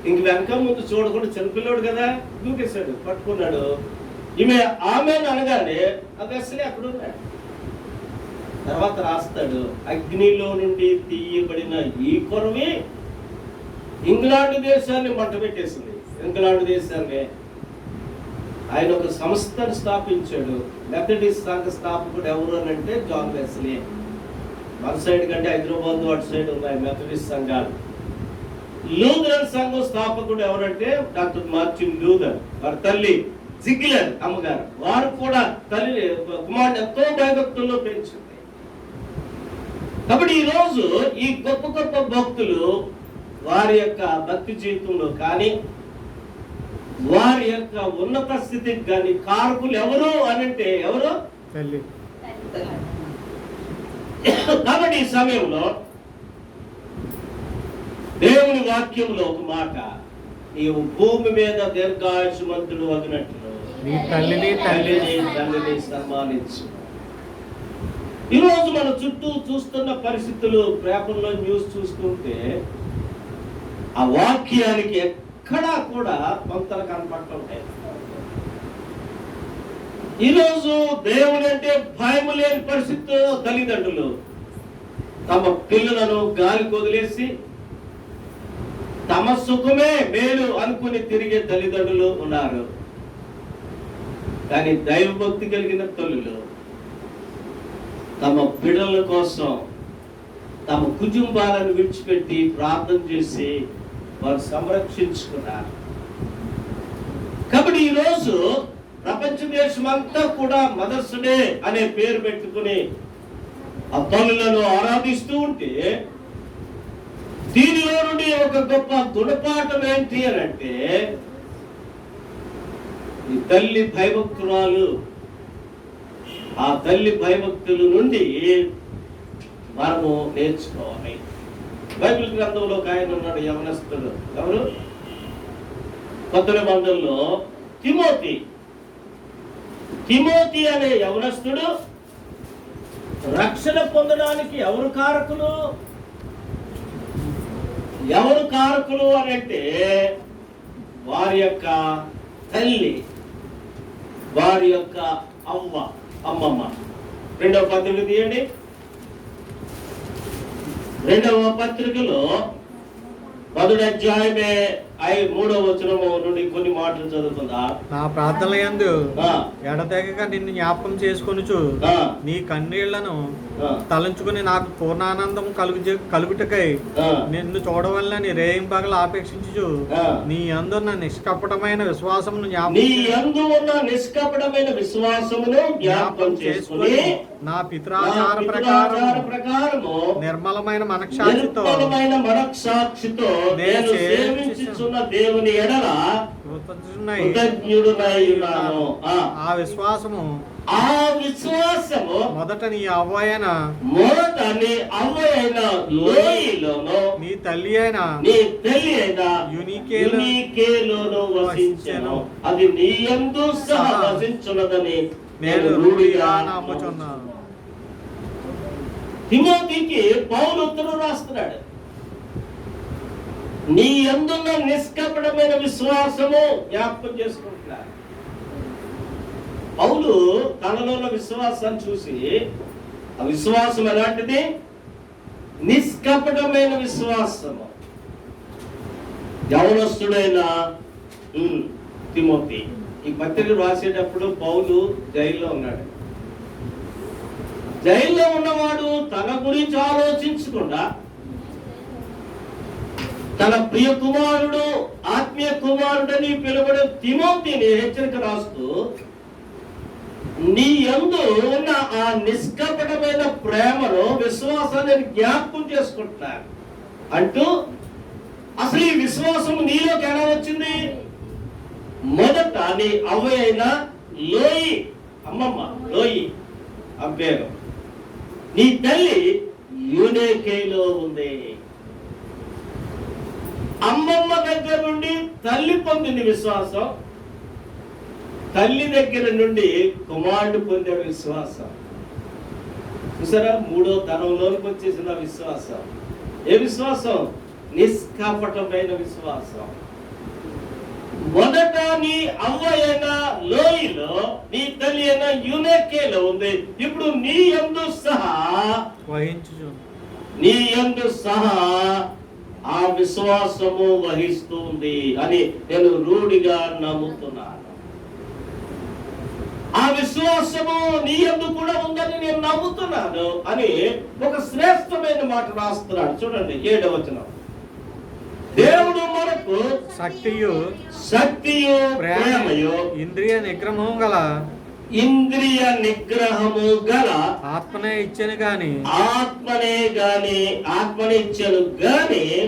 ఇంక వెనక ముందు చూడకుండా చిన్నపిల్లోడు కదా దూకేశాడు, పట్టుకున్నాడు. ఆమె అనగానే ఆ వెసలి అక్కడ ఉన్నాడు. తర్వాత రాస్తాడు, అగ్నిలో నుండి తీయబడిన ఈ కొరవి ఇంగ్లాండ్ దేశాన్ని మంట పెట్టేసింది. ఇంగ్లాండ్ దేశాన్ని ఆయన ఒక సంస్థను స్థాపించాడు. మెథడిస్ట్ సంఘ స్థాపకుడు ఎవరు అని అంటే జాన్ వెస్లీ. మన సైడ్ కంటే హైదరాబాద్ అటు సైడ్ ఉన్నాయి మెథడిస్ట్ సంఘాలు. లూథరన్ సంఘం స్థాపకుడు ఎవరంటే డాక్టర్ మార్టిన్ లూథర్. వారి తల్లి జిగ్లర్ అమ్మగారు, వారు కూడా తల్లి కుమారుడు ఎంతో భయభక్తుల్లో పెంచింది. కాబట్టి ఈ రోజు ఈ గొప్ప గొప్ప భక్తులు వారి యొక్క భక్తి జీవితంలో కానీ వారి యొక్క ఉన్నత స్థితికి కానీ కారకులు ఎవరు అనంటే ఎవరు? తల్లి. కాబట్టి ఈ సమయంలో దేవుని వాక్యంలో ఒక మాట, నీవు భూమి మీద దీర్ఘాయుష్మంతుడు అగినట్లు నీ తల్లిని సన్మానించు. ఈరోజు మన చుట్టూ చూస్తున్న పరిస్థితులు, పేపర్లో న్యూస్ చూస్తుంటే ఆ వాక్యానికి ఎక్కడా కూడా కొంతలు కనపడుతుంటాయి. ఈరోజు దేవుని అంటే భయం లేని పరిస్థితుల్లో తల్లిదండ్రులు తమ పిల్లలను గాలికి వదిలేసి తమ సుఖమే మేలు అనుకుని తిరిగే తల్లిదండ్రులు ఉన్నారు. కానీ దైవభక్తి కలిగిన తల్లులు తమ బిడ్డల కోసం తమ కుటుంబాలను విడిచిపెట్టి ప్రార్థన చేసి వారు సంరక్షించుకున్నారు. కాబట్టి ఈరోజు ప్రపంచ దేశం అంతా కూడా మదర్స్ డే అనే పేరు పెట్టుకుని ఆ తల్లులను ఆరాధిస్తూ ఉంటే, దీనిలో నుండి ఒక గొప్ప గుణపాఠం ఏంటి అని అంటే, ఈ తల్లి భయభక్తురాలు, ఆ తల్లి భయభక్తుల నుండి మనము నేర్చుకోవాలి. బైబిల్ గ్రంథంలో ఒక ఆయన ఉన్నాడు, యవనస్తుడు. ఎవరు? కొత్త నిబంధనలో తిమోతి అనే యవనస్తుడు రక్షణ పొందడానికి ఎవరు కారకులు అని అంటే వారి యొక్క తల్లి, వారి యొక్క అమ్మమ్మ. 2వ పత్రిక తీయండి. 2వ పత్రికలో 10వ అధ్యాయమే 3వ వచనము నుండి కొన్ని మాటలు చదువుకుందా. నా ప్రార్థనల యందు ఎడతెగక నిన్ను జ్ఞాపకం చేసుకొనుచు నీ కన్నీళ్లను తలంచుకుని నాకు పూర్ణానందం కలుగుటకై నిన్ను చూడవల్లని రేయింపగలు ఆపేక్షించు నీ యందున్న నిష్కపటమైన విశ్వాసమును జ్ఞాపకం చేసుకుని నా పితరాచార ప్రకారము నిర్మలమైన మనస్సాక్షితో నేను సేవించుచున్న దేవుని ఎడల ఆ విశ్వాసము మొదట నీ అవ్వయైన లోయలోను నీ తల్లి అయిన యూనికేలోను వసించెను. అది నీ యందు సహా వసించున్నదని నేను రూఢిగా నమ్ముచున్నాను. తిమోతికి పౌలు ఉత్తరం రాస్తున్నాడు. నీ యందున్న నిష్కపటమైన విశ్వాసము జ్ఞాపకం చేసుకుంటున్నాడు. పౌలు తనలో ఉన్న విశ్వాసాన్ని చూసి, ఆ విశ్వాసం ఎలాంటిది? నిష్కపటమైన విశ్వాసము. యవనస్తుడైన తిమోతి. ఈ పత్రిక రాసేటప్పుడు పౌలు జైల్లో ఉన్నాడు. జైల్లో ఉన్నవాడు తన గురించి ఆలోచించకుండా తన ప్రియ కుమారుడు, ఆత్మీయ కుమారుడని పిలువబడే తిమోతిని హెచ్చరిక రాస్తూ, నీ యందు ఉన్న ఆ నిష్కపటమైన ప్రేమను, విశ్వాసాన్ని జ్ఞాపకం చేసుకుంటున్నాను అంటూ, అసలు ఈ విశ్వాసం నీలోకి ఎలా వచ్చింది? మొదట నీ అవ్వ అయిన లోయి, అమ్మమ్మ లోయి ఆ పేరు, నీ తల్లి యూనేకేలో ఉంది. అమ్మమ్మ దగ్గర నుండి తల్లి పొందిన విశ్వాసం, తల్లి దగ్గర నుండి కుమారుడు పొందిన విశ్వాసం. చూసారా, మూడో తరంలోకి వచ్చేసిన విశ్వాసం. ఏ విశ్వాసం? నిష్కపటమైన విశ్వాసం. మొదట నీ అవ్వ అయిన లోయలో, నీ తల్లి అయిన యూనేకేలో ఉంది. ఇప్పుడు నీ యందు సహా నీ యందు సహా ఆ విశ్వాసము వహిస్తుంది అని నేను రూఢిగా నమ్ముతున్నాను. ఆ విశ్వాసము నీ యందు కూడా ఉందని నేను నమ్ముతున్నాను అని ఒక శ్రేష్టమైన మాట రాస్తున్నాడు. చూడండి 7వ వచనం. దేవుడు మనకు శక్తియు ప్రేమయు ఇంద్రియ నిగ్రహము గల ఆత్మనే ఇచ్చను గాని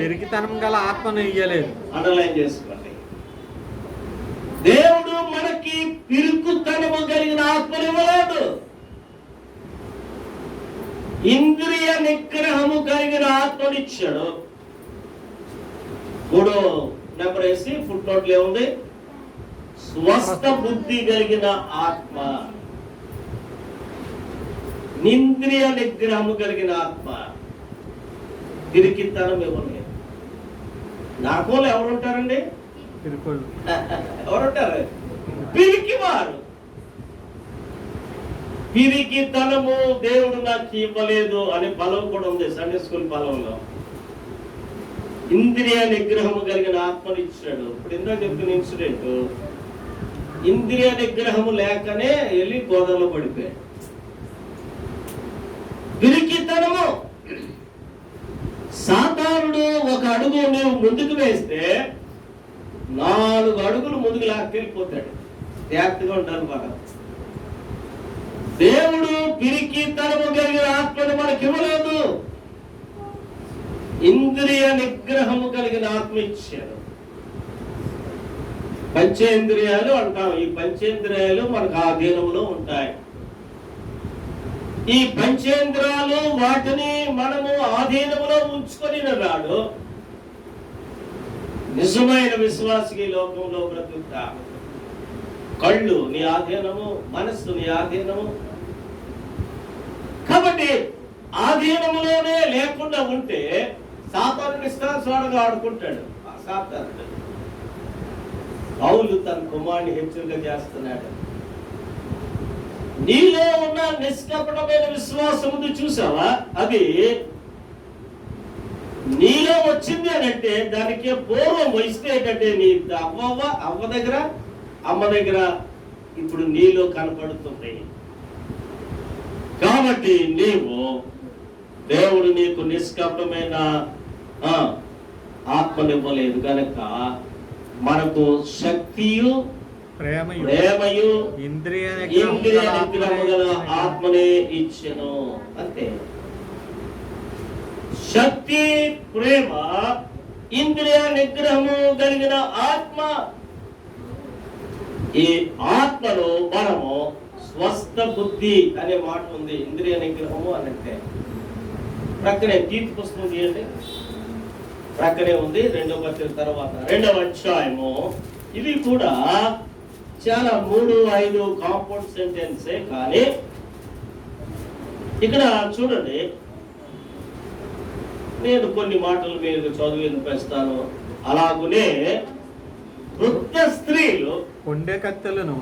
పిరికితనం గల ఆత్మను ఇయ్యలేదు. అండర్లైన్ చేసుకోండి. దేవుడు మనకి పిరుకుతనము కలిగిన ఆత్మను ఇవ్వలేదు, ఇంద్రియ నిగ్రహము కలిగిన ఆత్మను ఇచ్చాడు. 3వ నెంబర్ వేసి ఫుట్ నోట్లు ఏముంది? స్వస్థ బుద్ధి కలిగిన ఆత్మ, ఇంద్రియ నిగ్రహము కలిగిన ఆత్మ. పిరికితనం ఇవ్వలేదు. నరకంలో ఎవరుంటారండి? ఎవరుంటారు? పిరికివారు. పిరికితనము దేవుడు నాకు ఇవ్వలేదు అనే బలం కూడా ఉంది సండే స్కూల్ బలంలో. ఇంద్రియ నిగ్రహము కలిగిన ఆత్మను ఇచ్చాడు. ఇప్పుడు ఇందాక చెప్పిన ఇన్సిడెంట్, ఇంద్రియ నిగ్రహము లేకనే వెళ్ళి గోదావరిలో పడిపోయాడు. పిరికితనము. సాతానుడు ఒక అడుగు నీవు ముందుకు వేస్తే 4 అడుగులు ముందుకు లాక్కెళ్ళిపోతాడు. జాగ్రత్తగా ఉండాలి మనం. దేవుడు పిరికితనము కలిగిన ఆత్మను మనకి ఇవ్వలేదు, ఇంద్రియ నిగ్రహము కలిగిన ఆత్మ ఇచ్చాడు. పంచేంద్రియాలు అంటాం. ఈ పంచేంద్రియాలు మనకు ఆధీనంలో ఉంటాయి. ఈ పంచేంద్రియాలు వాటిని మనము ఆధీనంలో ఉంచుకొని నాడు నిజమైన విశ్వాసికి లోకంలో బ్రతుకుతా. కళ్ళు నీ ఆధీనము, మనస్సు నీ ఆధీనము. కాబట్టి ఆధీనములోనే లేకుండా ఉంటే సాతానుడు ఇష్టానుసారంగా ఆడుకుంటాడు. ఆ సాతానుడు పౌలు తన కుమారుని హెచ్చరిక చేస్తున్నాడు. నీలో ఉన్న నిష్కపటమైన విశ్వాసము చూసావా? అది నీలో వచ్చింది అని అంటే దానికి పూర్వం వయసు ఏంటంటే నీ అవ్వ దగ్గర, అమ్మ దగ్గర ఇప్పుడు నీలో కనపడుతుంది. కాబట్టి నీవు, దేవుడు నీకు నిష్కపటమైన ఆత్మనివ్వలేదు కనుక మనకు శక్తియు ప్రేమయు ఇంద్రియ నిగ్రహము గల ఆత్మనే ఇచ్చెను. అంతే. శక్తి, ప్రేమ, ఇంద్రియ నిగ్రహము కలిగిన ఆత్మ. ఈ ఆత్మలో మనము స్వస్థ బుద్ధి అనే మాట ఉంది. ఇంద్రియ నిగ్రహము అంటే ప్రక్కనే తీర్పు పుస్తకం తీయండి, ప్రక్కనే ఉంది. 2వ పత్రిక తర్వాత 2వ అధ్యాయము. ఇవి కూడా చాలా 3-5 కాంపౌండ్ సెంటెన్సే, కానీ ఇక్కడ చూడండి, నేను కొన్ని మాటలు మీరు చదువు వినిపిస్తాను. అలాగునే వృద్ధ స్త్రీలు కొండె కత్తెలను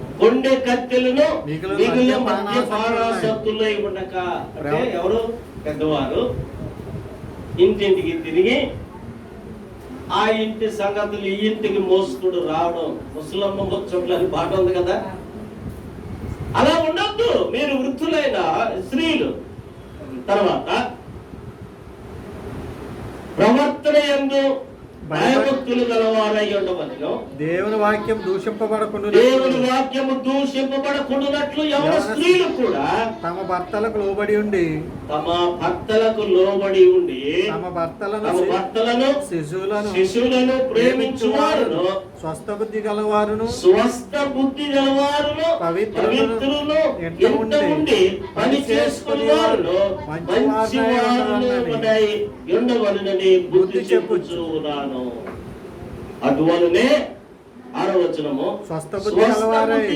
మిగిలిన మద్యపానాసక్తుల్లో ఉండక, అంటే ఎవరు? పెద్దవారు ఇంటింటికి తిరిగి ఆ ఇంటి సంగతులు ఈ ఇంటికి మోసుకుడు రావడం, ముసలమ్మ ముచ్చట్లు అని పాట ఉంది కదా. అలా ఉండొద్దు. మీరు వృద్ధులైన స్త్రీలు తర్వాత ప్రవర్తన యందు భయభక్తులు గలవారై ఉండవలెను. దేవుని వాక్యం దూషింపబడకుండా దేవుని వాక్యము దూషింపబడకుండానట్లు యవన స్త్రీలు కూడా తమ భర్తలకు లోబడి ఉండి తమ భర్తలకు లోబడి ఉండి తమ భర్తలను శిశువులను ప్రేమించువారును స్వస్థ బుద్ధి గలవారును పవిత్రులను ఎంట ఉండి పని చేసుకుని వారును మంచి వారులై ఉండవలెనని బుద్ధి చెప్పుచున్నాను. అటువలనే 6వ వచనము స్వస్థ బుద్ధి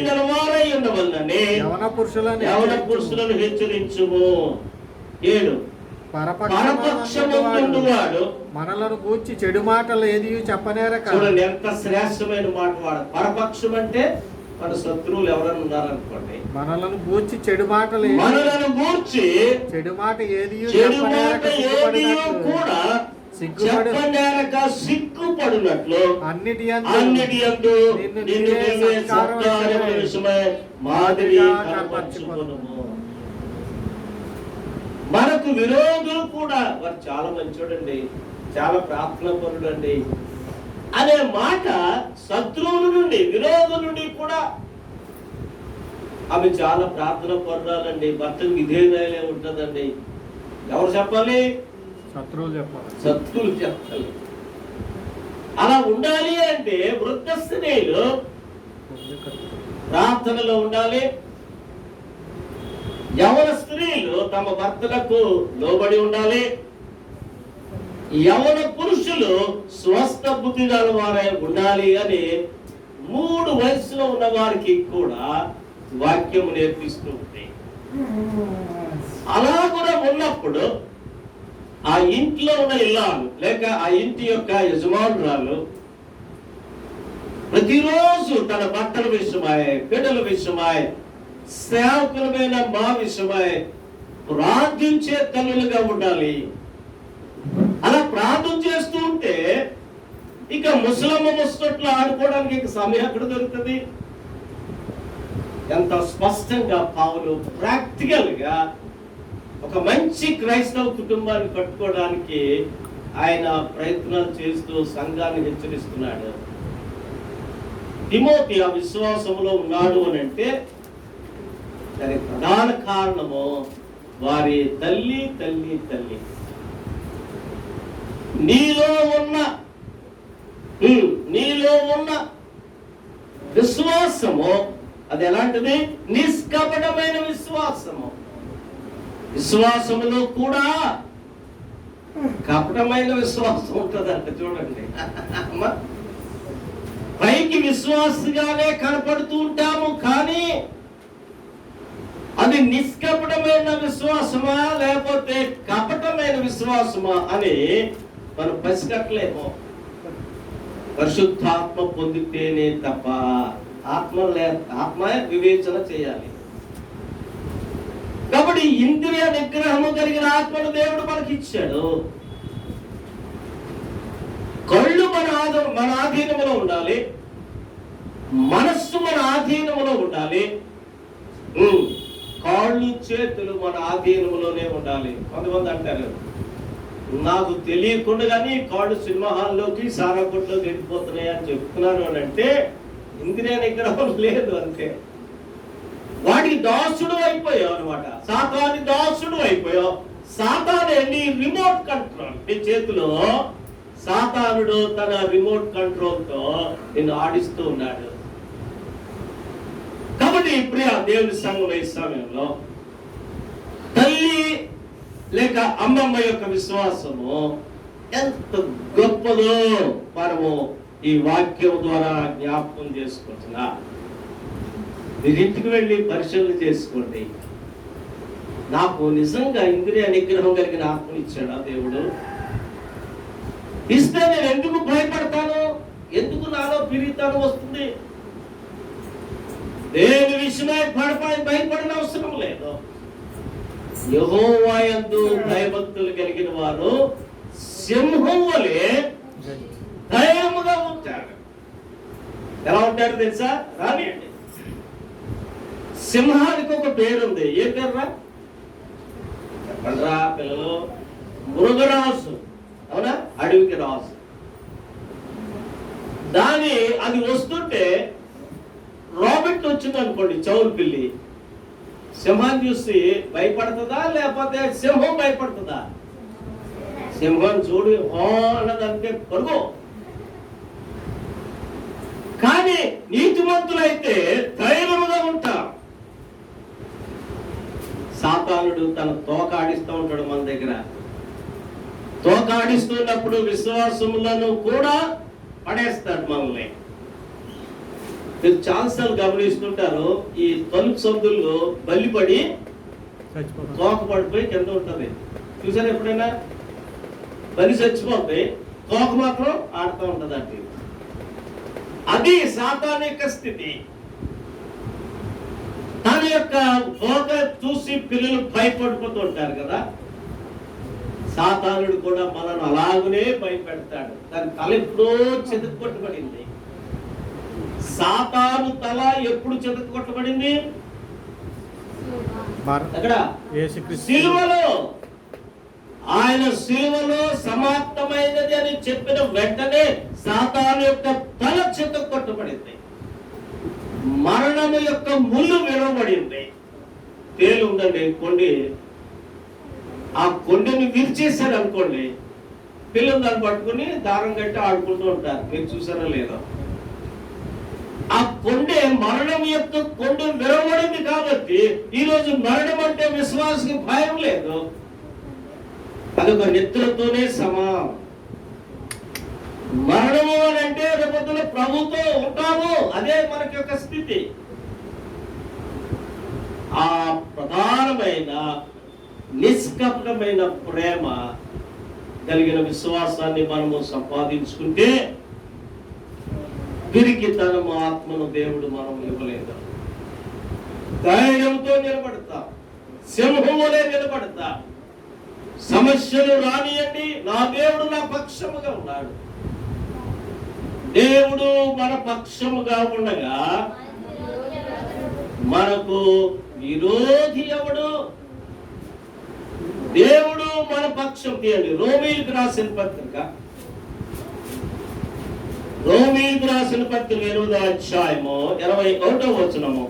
గలవారై ఉండవలెనని యవన పురుషులను హెచ్చరించుము. 7 పరపక్షమందువాడు మనలను గూర్చి చెడు మాటలు ఏది చెప్పనేరక. చూడండి ఎంత శ్రేష్టమైన మాట వాడు. పరపక్షం అంటే మన శత్రువులు ఎవరైనా ఉన్నారనుకోండి, మనలను గూర్చి చెడు మాటలు చెడు మాట ఏది కూడా సిగ్గుపడినట్లు అన్నిటి యందు మాదిరిగా కనపరచుకొనుము. మనకు విరోధులు కూడా వారు చాలా మంచోడండి, చాలా ప్రార్థనాపరుడు అండి అనే మాట శత్రువుల నుండి, విరోధుల నుండి కూడా ఆమె చాలా ప్రార్థన పరురాలండి, భర్తకు విధేయురాలే ఉంటుందండి. ఎవరు చెప్పాలి? శత్రువులు చెప్పాలి. అలా ఉండాలి అంటే వృద్ధ స్త్రీలు ప్రార్థనలో ఉండాలి. యవన స్త్రీలు తమ భర్తలకు లోబడి ఉండాలి. యవన పురుషులు స్వస్థ బుద్ధి గల వారై ఉండాలి అని 3 వయసులో ఉన్న వారికి కూడా వాక్యం నేర్పిస్తూ ఉంది. అలా కూడా ఉన్నప్పుడు ఆ ఇంట్లో ఉన్న ఇల్లాలు లేక ఆ ఇంటి యొక్క యజమానురాలు ప్రతిరోజు తన భర్తల విషయమై, బిడ్డల విషయమై, సేవకులమైన మా విషయమై ప్రార్థించే తల్లులుగా ఉండాలి. అలా ప్రార్థన చేస్తూ ఉంటే ఇక ముసలమ్మ ముసట్లు ఆడుకోవడానికి ఇక సమయం ఎక్కడ దొరుకుతుంది? ఎంత స్పష్టంగా పౌలు ప్రాక్టికల్ గా ఒక మంచి క్రైస్తవ కుటుంబాన్ని కట్టుకోవడానికి ఆయన ప్రయత్నాలు చేస్తూ సంఘాన్ని హెచ్చరిస్తున్నాడు. తిమోతి ఆ విశ్వాసంలో ఉన్నాడు అని అంటే దానికి ప్రధాన కారణము వారి తల్లి నీలో ఉన్న విశ్వాసము అది ఎలాంటిది? నిష్కపటమైన విశ్వాసము. విశ్వాసములో కూడా కపటమైన విశ్వాసం ఉంటుందంట. చూడండి, పైకి విశ్వాసగానే కనపడుతూ ఉంటాము, కానీ అది నిష్కపటమైన విశ్వాసమా లేకపోతే కపటమైన విశ్వాసమా అని మనం పసిగట్టలేము. పరిశుద్ధాత్మ పొందితేనే తప్ప ఆత్మ వివేచన చేయాలి. కాబట్టి ఇంద్రియ నిగ్రహము కలిగిన ఆత్మను దేవుడు మనకి ఇచ్చాడు. కళ్ళు మన ఆధీనంలో ఉండాలి, మనస్సు మన ఆధీనంలో ఉండాలి, కాళ్ళు చేతులు మన ఆధీనంలోనే ఉండాలి. కొంతమంది అంటారు, నాకు తెలియకుండా కానీ కాళ్ళు సినిమా హాల్లోకి సారా కొట్లోకి వెళ్ళిపోతున్నాయి అని చెప్తున్నారు అని అంటే ఇంద్రియ నిగ్రహం లేదు అంతే. వాటికి దాసుడు అయిపోయావు అనమాట. సాతాని దాసుడు అయిపోయావు. సాతానే నీ రిమోట్ కంట్రోల్. నీ చేతిలో సాతానుడు తన రిమోట్ కంట్రోల్ తో నిన్ను ఆడిస్తూ ఉన్నాడు. కాబట్టి ప్రియ దేవుని సంఘం ఈ సమయంలో తల్లి లేక అమ్మమ్మ యొక్క విశ్వాసము ఎంత గొప్పదో మనము ఈ వాక్యం ద్వారా జ్ఞాపకం చేసుకుంటున్నా. మీరింటికి వెళ్ళి పరిశీలన చేసుకోండి. నాకు నిజంగా ఇంద్రియ నిగ్రహం కలిగిన ఆత్మని ఇచ్చాడా దేవుడు? ఇస్తే నేను ఎందుకు భయపడతాను? ఎందుకు నాలో పిరిగితాను వస్తుంది? దేని విషయమై భయపడిన అవసరం లేదు. యెహోవా యందు భయభక్తులు కలిగిన వారు సింహం వలె ఉంటాడు. ఎలా ఉంటాడు తెలుసా? రానియండి. సింహానికి ఒక పేరుంది. ఏ పేరురా? చెప్పండిరా పిల్లలు. మృగరాజు. అవునా? అడవికి రాజు. అది వస్తుంటే రాబర్ట్ వచ్చింది అనుకోండి, చౌలు పిల్లి. సింహాన్ని చూసి భయపడుతుందా లేకపోతే సింహం భయపడుతుందా? సింహం చూడు అన్నదంటే పరుగు. కానీ నీతిమంతులైతే ధైర్యముగా ఉంటారు. సాతానుడు తన తోక ఆడిస్తూ ఉంటాడు మన దగ్గర. తోక ఆడిస్తున్నప్పుడు విశ్వాసములను కూడా పడేస్తాడు మనల్ని. మీరు చాలాసార్లు గమనిస్తుంటారు, ఈ తలుపు సందుల్లో బలిపడి తోక పడిపోయి కింద ఉంటుంది. చూసారు ఎప్పుడైనా? బలి చచ్చిపోతే తోక మాత్రం ఆడుతూ ఉంటుంది. అంటే అది సాతాను యొక్క స్థితి. తన యొక్క తోక చూసి పిల్లలు భయపడిపోతూ ఉంటారు కదా. సాతానుడు కూడా మనల్ని అలాగనే భయపెడతాడు. దాని తల ఎప్పుడో చెదకొట్టబడింది. సాతాను తల ఎప్పుడు చెదకొట్టబడింది? అక్కడ సిలువలో. ఆయన సిలువలో సమాప్తమైనది అని చెప్పిన వెంటనే సాతాను యొక్క తల చెదకొట్టబడింది. మరణము యొక్క ముళ్ళు విరవబడింది. తేలు ఉందండి కొండి. ఆ కొండని విరిచేశాడు అనుకోండి, పిల్లలు దాన్ని పట్టుకుని దారం కట్టి ఆడుకుంటూ ఉంటారు. మీరు చూసారా లేదో? ఆ కొండే మరణం యొక్క కొండ విరవబడింది కాబట్టి ఈరోజు మరణం అంటే విశ్వాసకి భయం లేదు. అదొక నిద్రతోనే సమానం. మరణము అని అంటే రేపొద్దున ప్రభుతో ఉంటాము. అదే మనకి యొక్క స్థితి. ఆ ప్రధానమైన నిష్కపటమైన ప్రేమ కలిగిన విశ్వాసాన్ని మనము సంపాదించుకుంటే పిరికితనము ఆత్మను దేవుడు మనం ఇవ్వలేదు. ధైర్యంతో నిలబడతా, సింహం వలె నిలబడతా. సమస్యలు రానియండి, నా దేవుడు నా పక్షముగా ఉన్నాడు. దేవుడు మన పక్షముగా ఉండగా మనకు విరోధి ఎవడు? దేవుడు మన పక్షం. తీయండి రోమీయులకు రాసిన పత్రిక, రోమీయులకు రాసిన పత్రిక 8వ అధ్యాయము 21వ వచనము.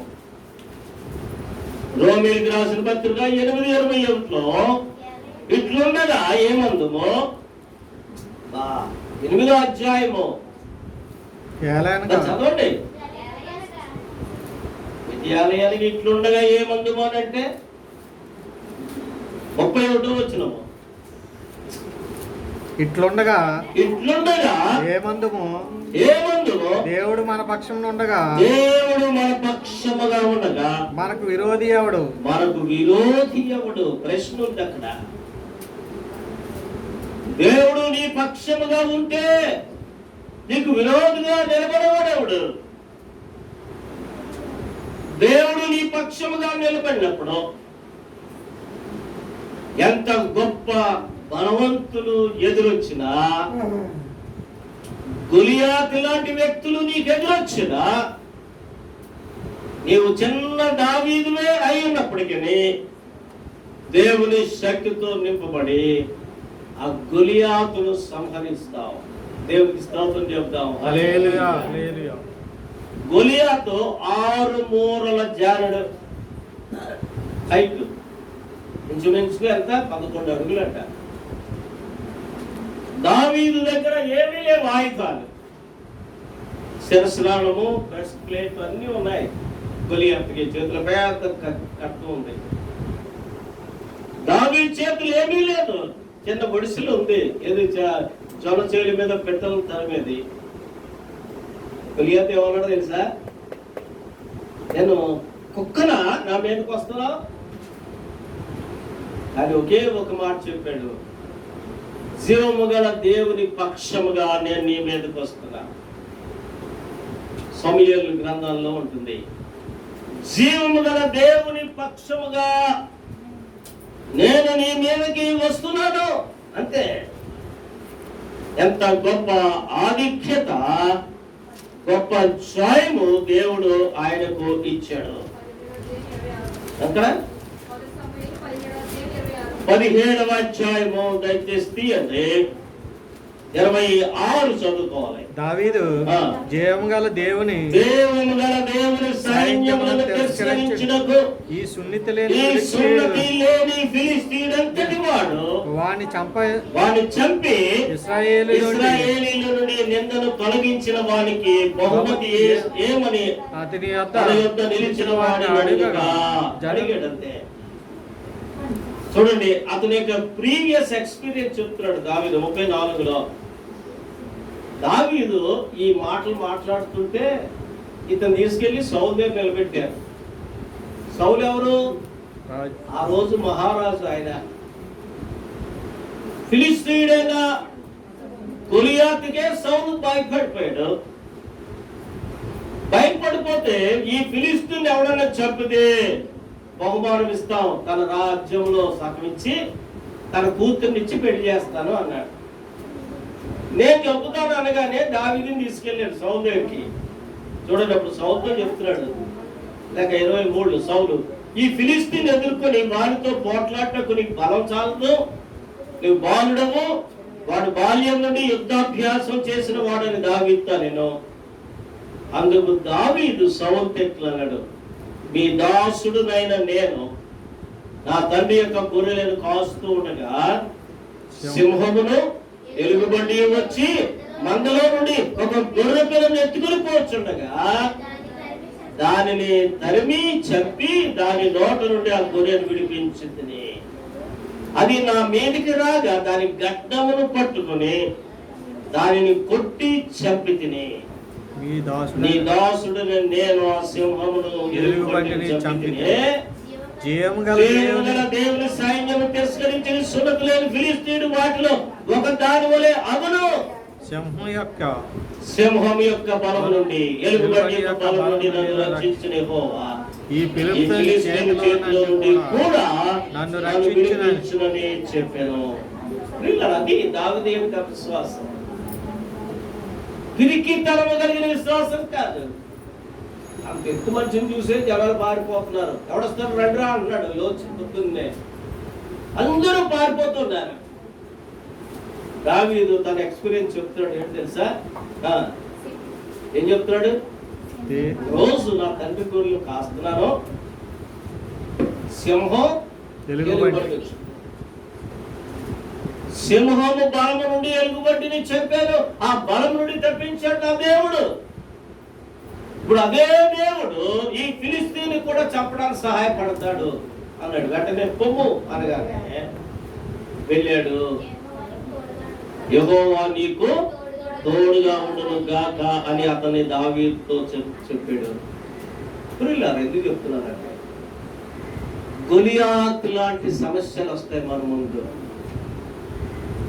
రోమీయులకు రాసిన పత్రిక 8:21లో ఇట్లుండగా ఏమందుమో 8వ అధ్యాయము చదవండి. విద్యాలయానికి ఇట్లుండగా ఏమందుమో అంటే 31వ వచనము. ఇట్లుండగా ఏమందుమో దేవుడు మన పక్షం ఉండగా, దేవుడు మన పక్షముగా ఉండగా మనకు విరోధి ఎవడు? ప్రశ్న ఉంది అక్కడ. దేవుడు నీ పక్షముగా ఉంటే నీకు విరోధిగా నిలబడేవాడెవడు? దేవుడు నీ పక్షముగా నిలబడినప్పుడు ఎంత గొప్ప బలవంతులు ఎదురొచ్చినా, గొలియాతు లాంటి వ్యక్తులు నీకు ఎదురొచ్చినా, నీవు చిన్న దావీదువే అయినప్పటికీ దేవుని శక్తితో నింపబడి ఆ గొలియాతును సంహరిస్తావు. దేవునికి స్తోత్రం చెప్తాం. హల్లెలూయా, హల్లెలూయా. గొలియాతు 6 మూరల జానడు హైట్, ఇంచుమించుగా ఎంత 11 అడుగులు అంట. దావీదు దగ్గర ఏమీ లేవు ఆయుధాలు. శిరస్నాళము, బ్రెస్ట్ ప్లేట్ అన్నీ ఉన్నాయి. గొలియాతుకి చేతుల పేద కట్టు ఉంది. దావీదు చేతులు ఏమీ లేదు, చిన్న బొడిసెలు ఉంది. ఏది జొన్న చేలి మీద పెట్టలు తరిమేది. గొలియాతు ఏమన్నాడో తెలుసా? నేను కుక్కన నా మీదకి వస్తున్నా అని ఒకే ఒక మాట చెప్పాడు. జీవము గల దేవుని పక్షముగా నేను నీ మీదకి వస్తున్నా. సమూయేలు గ్రంథంలో ఉంటుంది. జీవము గల దేవుని పక్షముగా నేను నీ మీదకి వస్తున్నాను. అంతే. ఎంత గొప్ప ఆధిక్యత, గొప్ప జయము దేవుడు ఆయనకు ఇచ్చాడు. అక్కడ 17వ అధ్యాయము దయచేసి తీయండి, 26 చదువుకోవాలి. దావీదు జయము గల దేవుని సైన్యములను తిరస్కరించుటకు ఈ సున్నితి లేని ఫిలిష్తీయుడంతటి వాడు వాని చంపి ఇశ్రాయేలీయుల నుండి నిందను తొలగించిన వానికి బహుమతి ఏమని అతని యొద్ద నిలిచిన వాడిని అడిగాడంతే. చూడండి, అతని యొక్క ప్రీవియస్ ఎక్స్పీరియన్స్ చెప్తున్నాడు దావీదు 34లో. దావీదు ఈ మాటలు మాట్లాడుతుంటే ఇతను తీసుకెళ్లి సౌలు దగ్గర నిలబెట్టారు. సౌలు ఎవరు? ఆ రోజు మహారాజు. ఆయన ఫిలిష్తీయుడైన గొలియాతుకే సౌలు భయపడిపోయాడు. భయపడిపోతే ఈ ఫిలిష్తీయుని ఎవడన్నా చంపితే బహుమానం ఇస్తాం, తన రాజ్యంలో సగం ఇచ్చి తన కూతుర్నిచ్చి పెళ్లి చేస్తాను అన్నాడు. నేను చెబుతాను అనగానే దావీదుని తీసుకెళ్ళాడు సౌలు దగ్గరికి. చూడండి, అప్పుడు సౌలుతో చెప్తున్నాడు, లేక 23 సౌలు, ఈ ఫిలిష్తీని ఎదుర్కొని వారితో పోట్లాడటకు నీకు బలం చాలదు, నువ్వు బాలుడవు, వాడు బాల్యం నుండి యుద్ధాభ్యాసం చేసిన వాడని దావీదుతో నేను. అందుకు దావీదు సౌలుతో ఎట్లా అన్నాడు, మీ దాసుడునైన నేను నా తండ్రి యొక్క గొర్రెలను కాస్తూ ఉండగా సింహమును ఎలుగుబంటి వచ్చి మందలో నుండి ఒక గొర్రె పిల్లను ఎత్తుకుని పోచుండగా దానిని తరిమి చంపి దాని నోట నుండి ఆ గొర్రెను విడిపించింది. అది నా మీదికి రాగా దాని గడ్డమును పట్టుకుని దానిని కొట్టి చంపి తిని. నీ దాసుడు నేను ఆ సింహమును ఎలుగుబంటిని చంపితే జయము గల దేవుని సైన్యము తిరస్కరించిన సున్నతి లేని ఫిలిష్తీయుడు వాటిలో ఒక దాని వలె అగును. సింహం యొక్క బలము నుండి, ఎలుగుబంటి యొక్క బలము నుండి నన్ను రక్షించిన యెహోవా ఈ ఫిలిష్తీయుని చేతిలో నుండి కూడా నన్ను రక్షించునని చెప్పాను. అది దావీదు యొక్క విశ్వాసం. తిరిగి తరమ కలిగిన విశ్వాసం కాదు. అంత ఎక్కువ మనిషిని చూసే జనాలు పారిపోతున్నారు. ఎవడొస్తారు రండిరా అంటున్నాడు లోచి పొద్దున్నే, అందరూ పారిపోతున్నారు. దావీదు తన ఎక్స్పీరియన్స్ చెప్తున్నాడు. ఏంటి తెలుసా? ఏం చెప్తున్నాడు? రోజు నా తండ్రి గొర్రెలు కాస్తున్నాను, సింహం సింహము బలము నుండి ఎలుగుబంటిని చెప్పాను, ఆ బలం నుండి తప్పించాడు నా దేవుడు. ఇప్పుడు అదే దేవుడు ఈ ఫిలిష్తీయుని కూడా చంపడానికి సహాయపడతాడు అన్నాడు. వెంటనే పొమ్ము అనగానే వెళ్ళాడు. యెహోవా నీకు తోడుగా ఉండును గాక అని అతని దావీదుతో చెప్పాడు. ప్రియులారా, ఎందుకు చెప్తున్నానంటే గొలియాత్ లాంటి సమస్యలు వస్తాయి మన ముందు,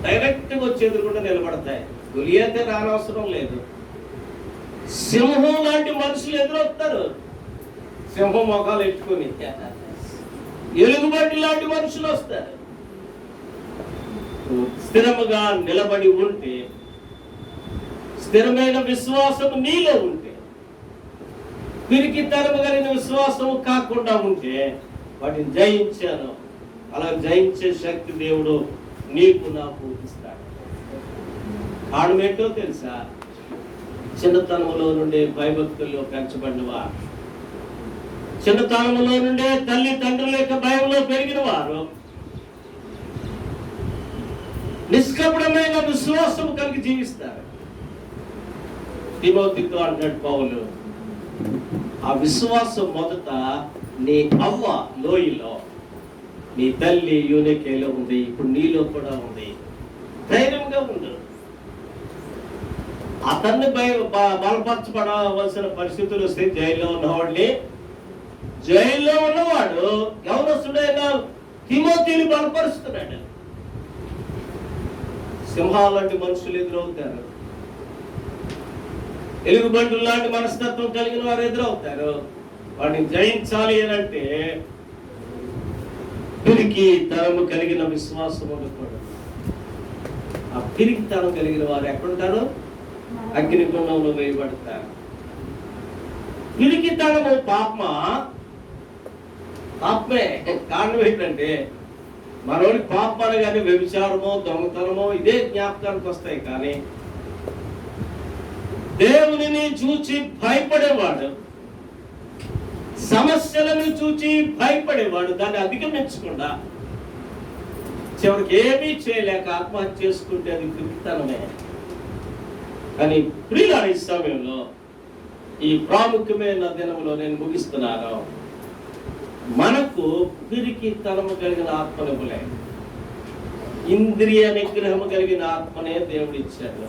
డైరెక్ట్ గా వచ్చి ఎదురుకుండా నిలబడతాయి. గొలియాతే రానవసరం లేదు. సింహం లాంటి మనుషులు ఎదురొస్తారు, సింహం మొఖాలు ఎట్టుకుని. ఎలుగుబంటి లాంటి మనుషులు వస్తారు. స్థిరముగా నిలబడి ఉంటే, స్థిరమైన విశ్వాసం నీలో ఉంటే, వీరికి తరము కలిగిన విశ్వాసం కాకుండా ఉంటే వాటిని జయించాను. అలా జయించే శక్తి దేవుడు నీకు నాకు ఇస్తాడు. కారణమేంటో తెలుసా? చిన్నతనంలో నుండే భయభక్తుల్లో పెంచబడినవా, చిన్నతనంలో నుండే తల్లి తండ్రుల యొక్క భయంలో పెరిగిన వారు, నిష్కపటమైన విశ్వాసం కలిగి జీవిస్తారు. తిమోతితో అంటాడు పౌలు, ఆ విశ్వాసం మొదట నీ అవ్వ లోయలో, నీ తల్లి యూనికేలో ఉంది, ఇప్పుడు నీలో కూడా ఉంది. ధైర్యంగా ఉండు. అతన్ని బలపరచబడవలసిన పరిస్థితులు వస్తే జైల్లో ఉన్నవాడు యవనస్తుడైన తిమోతిని బలపరుస్తున్నాడు. సింహాలు లాంటి మనుషులు ఎదురవుతారు, ఎలుగుబంటులు లాంటి మనస్తత్వం కలిగిన వారు ఎదురవుతారు. వాటిని జయించాలి అని అంటే వీరికి తరము కలిగిన విశ్వాసం ఉండకూడదు. ఆ పిరికితనం కలిగిన వారు ఎక్కడుంటారు? అగ్నిగుండంలో వేయబడతారు. పిరికితనము పాపమా? పాపమే. కారణం ఏంటంటే మనోడి పాపం అనగానే వ్యభిచారమో దొంగతనమో ఇదే జ్ఞాపకానికి వస్తాయి. కానీ దేవునిని చూచి భయపడేవాడు, సమస్యలను చూచి భయపడేవాడు దాన్ని అధిగమించకుండా చివరికి ఏమీ చేయలేక ఆత్మహత్య చేసుకుంటే అది పిరికితనమే. కానీ ప్రియులారా, ఈ సమయంలో ఈ ప్రాముఖ్యమైన దినంలో నేను ముగిస్తున్నాను. మనకు పిరికితనము కలిగిన ఆత్మనివ్వలే, ఇంద్రియ నిగ్రహము కలిగిన ఆత్మనే దేవుడు ఇచ్చాడు.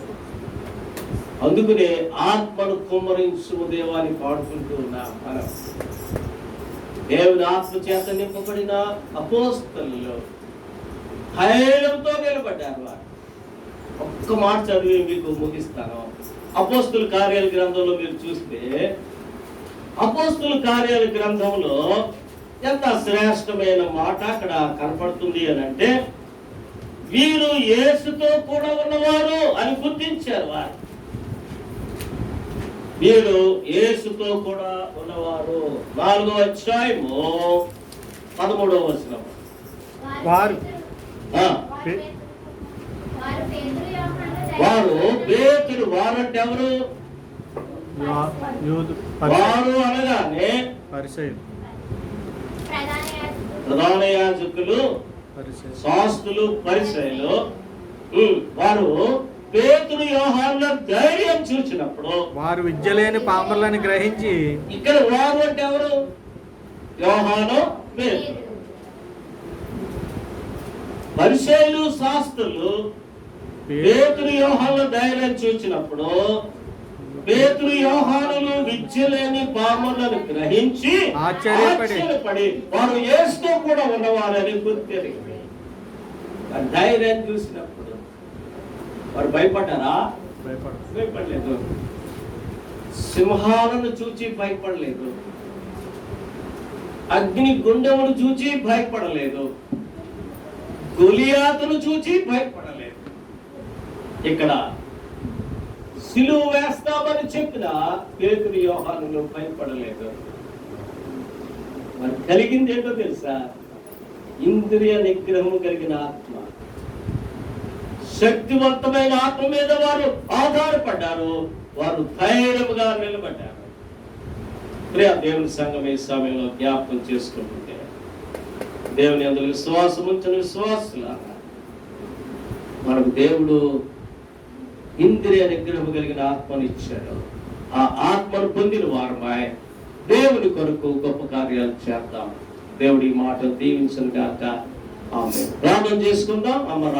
అందుకనే ఆత్మను కుమ్మరించు దేవాన్ని పాడుకుంటూ ఉన్నాం. మనం దేవుని ఆత్మ చేత నింపబడిన అపోస్తలులు ధైర్యంతో నిలబడ్డారు. వారు ఒక్క మాట చదివి మీకు ముగిస్తాను. అపోస్తల కార్యాల గ్రంథంలో మీరు చూస్తే, అపోస్తల కార్యాల గ్రంథంలో ఎంత శ్రేష్టమైన మాట అక్కడ కనపడుతుంది అని అంటే, వీరు యేసుతో కూడా ఉన్నవారు అని గుర్తించారు. వారు వీరు యేసుతో కూడా ఉన్నవారు. 4వ అధ్యాయము 13వ వచనం. వారు వారు పేతురు. వారు అంటే ఎవరు? వారు అనగానే ప్రధాన యాజకులు, శాస్త్రులు, పరిసయ్యులు. వారు పేతురు యోహానుల ధైర్యం చూసినప్పుడు వారు విద్య లేని పామరులను గ్రహించి, ఇక్కడ వారు అంటే ఎవరు? యోహాను, పేతురు. పరిసయ్యులు, శాస్త్రులు పేతురు యోహానుల ధైర్యం చూసినప్పుడు పేతురు యోహానులు విద్య లేని పామరులను గ్రహించి ఆశ్చర్యపడి వారు యేసుతో కూడా ఉన్నవారని గుర్తెరిగి ధైర్యం చూసినప్పుడు వారు భయపడ్డారా? భయపడలేదు. సింహాలను చూచి భయపడలేదు, అగ్ని గుండమును చూచి భయపడలేదు, గొలియాతును చూచి భయపడలేదు. ఇక్కడ సిలువ వేస్తామని చెప్పిన పేతురు యోహానులు భయపడలేదు. మరి కలిగింది ఏంటో తెలుసా? ఇంద్రియ నిగ్రహం కలిగిన ఆత్మ, శక్తివంతమైన ఆత్మ మీద వారు ఆధారపడ్డారు. వారు ధైర్యముగా నిలబడ్డారు. ప్రియ దేవుని సంఘం ఈ సమయంలో జ్ఞాపకం చేసుకుంటుంటే, దేవుని అందులో విశ్వాసం ఉంచిన విశ్వాసులారా, మనకు దేవుడు ఇంద్రియ నిగ్రహం కలిగిన ఆత్మను ఇచ్చాడు. ఆ ఆత్మను పొందిన వారమై దేవుని కొరకు గొప్ప కార్యాలు చేద్దాం. దేవుడి మాట దీవించును గాక. ఆమేన్. ప్రార్థన చేసుకుందాం. అమ్మ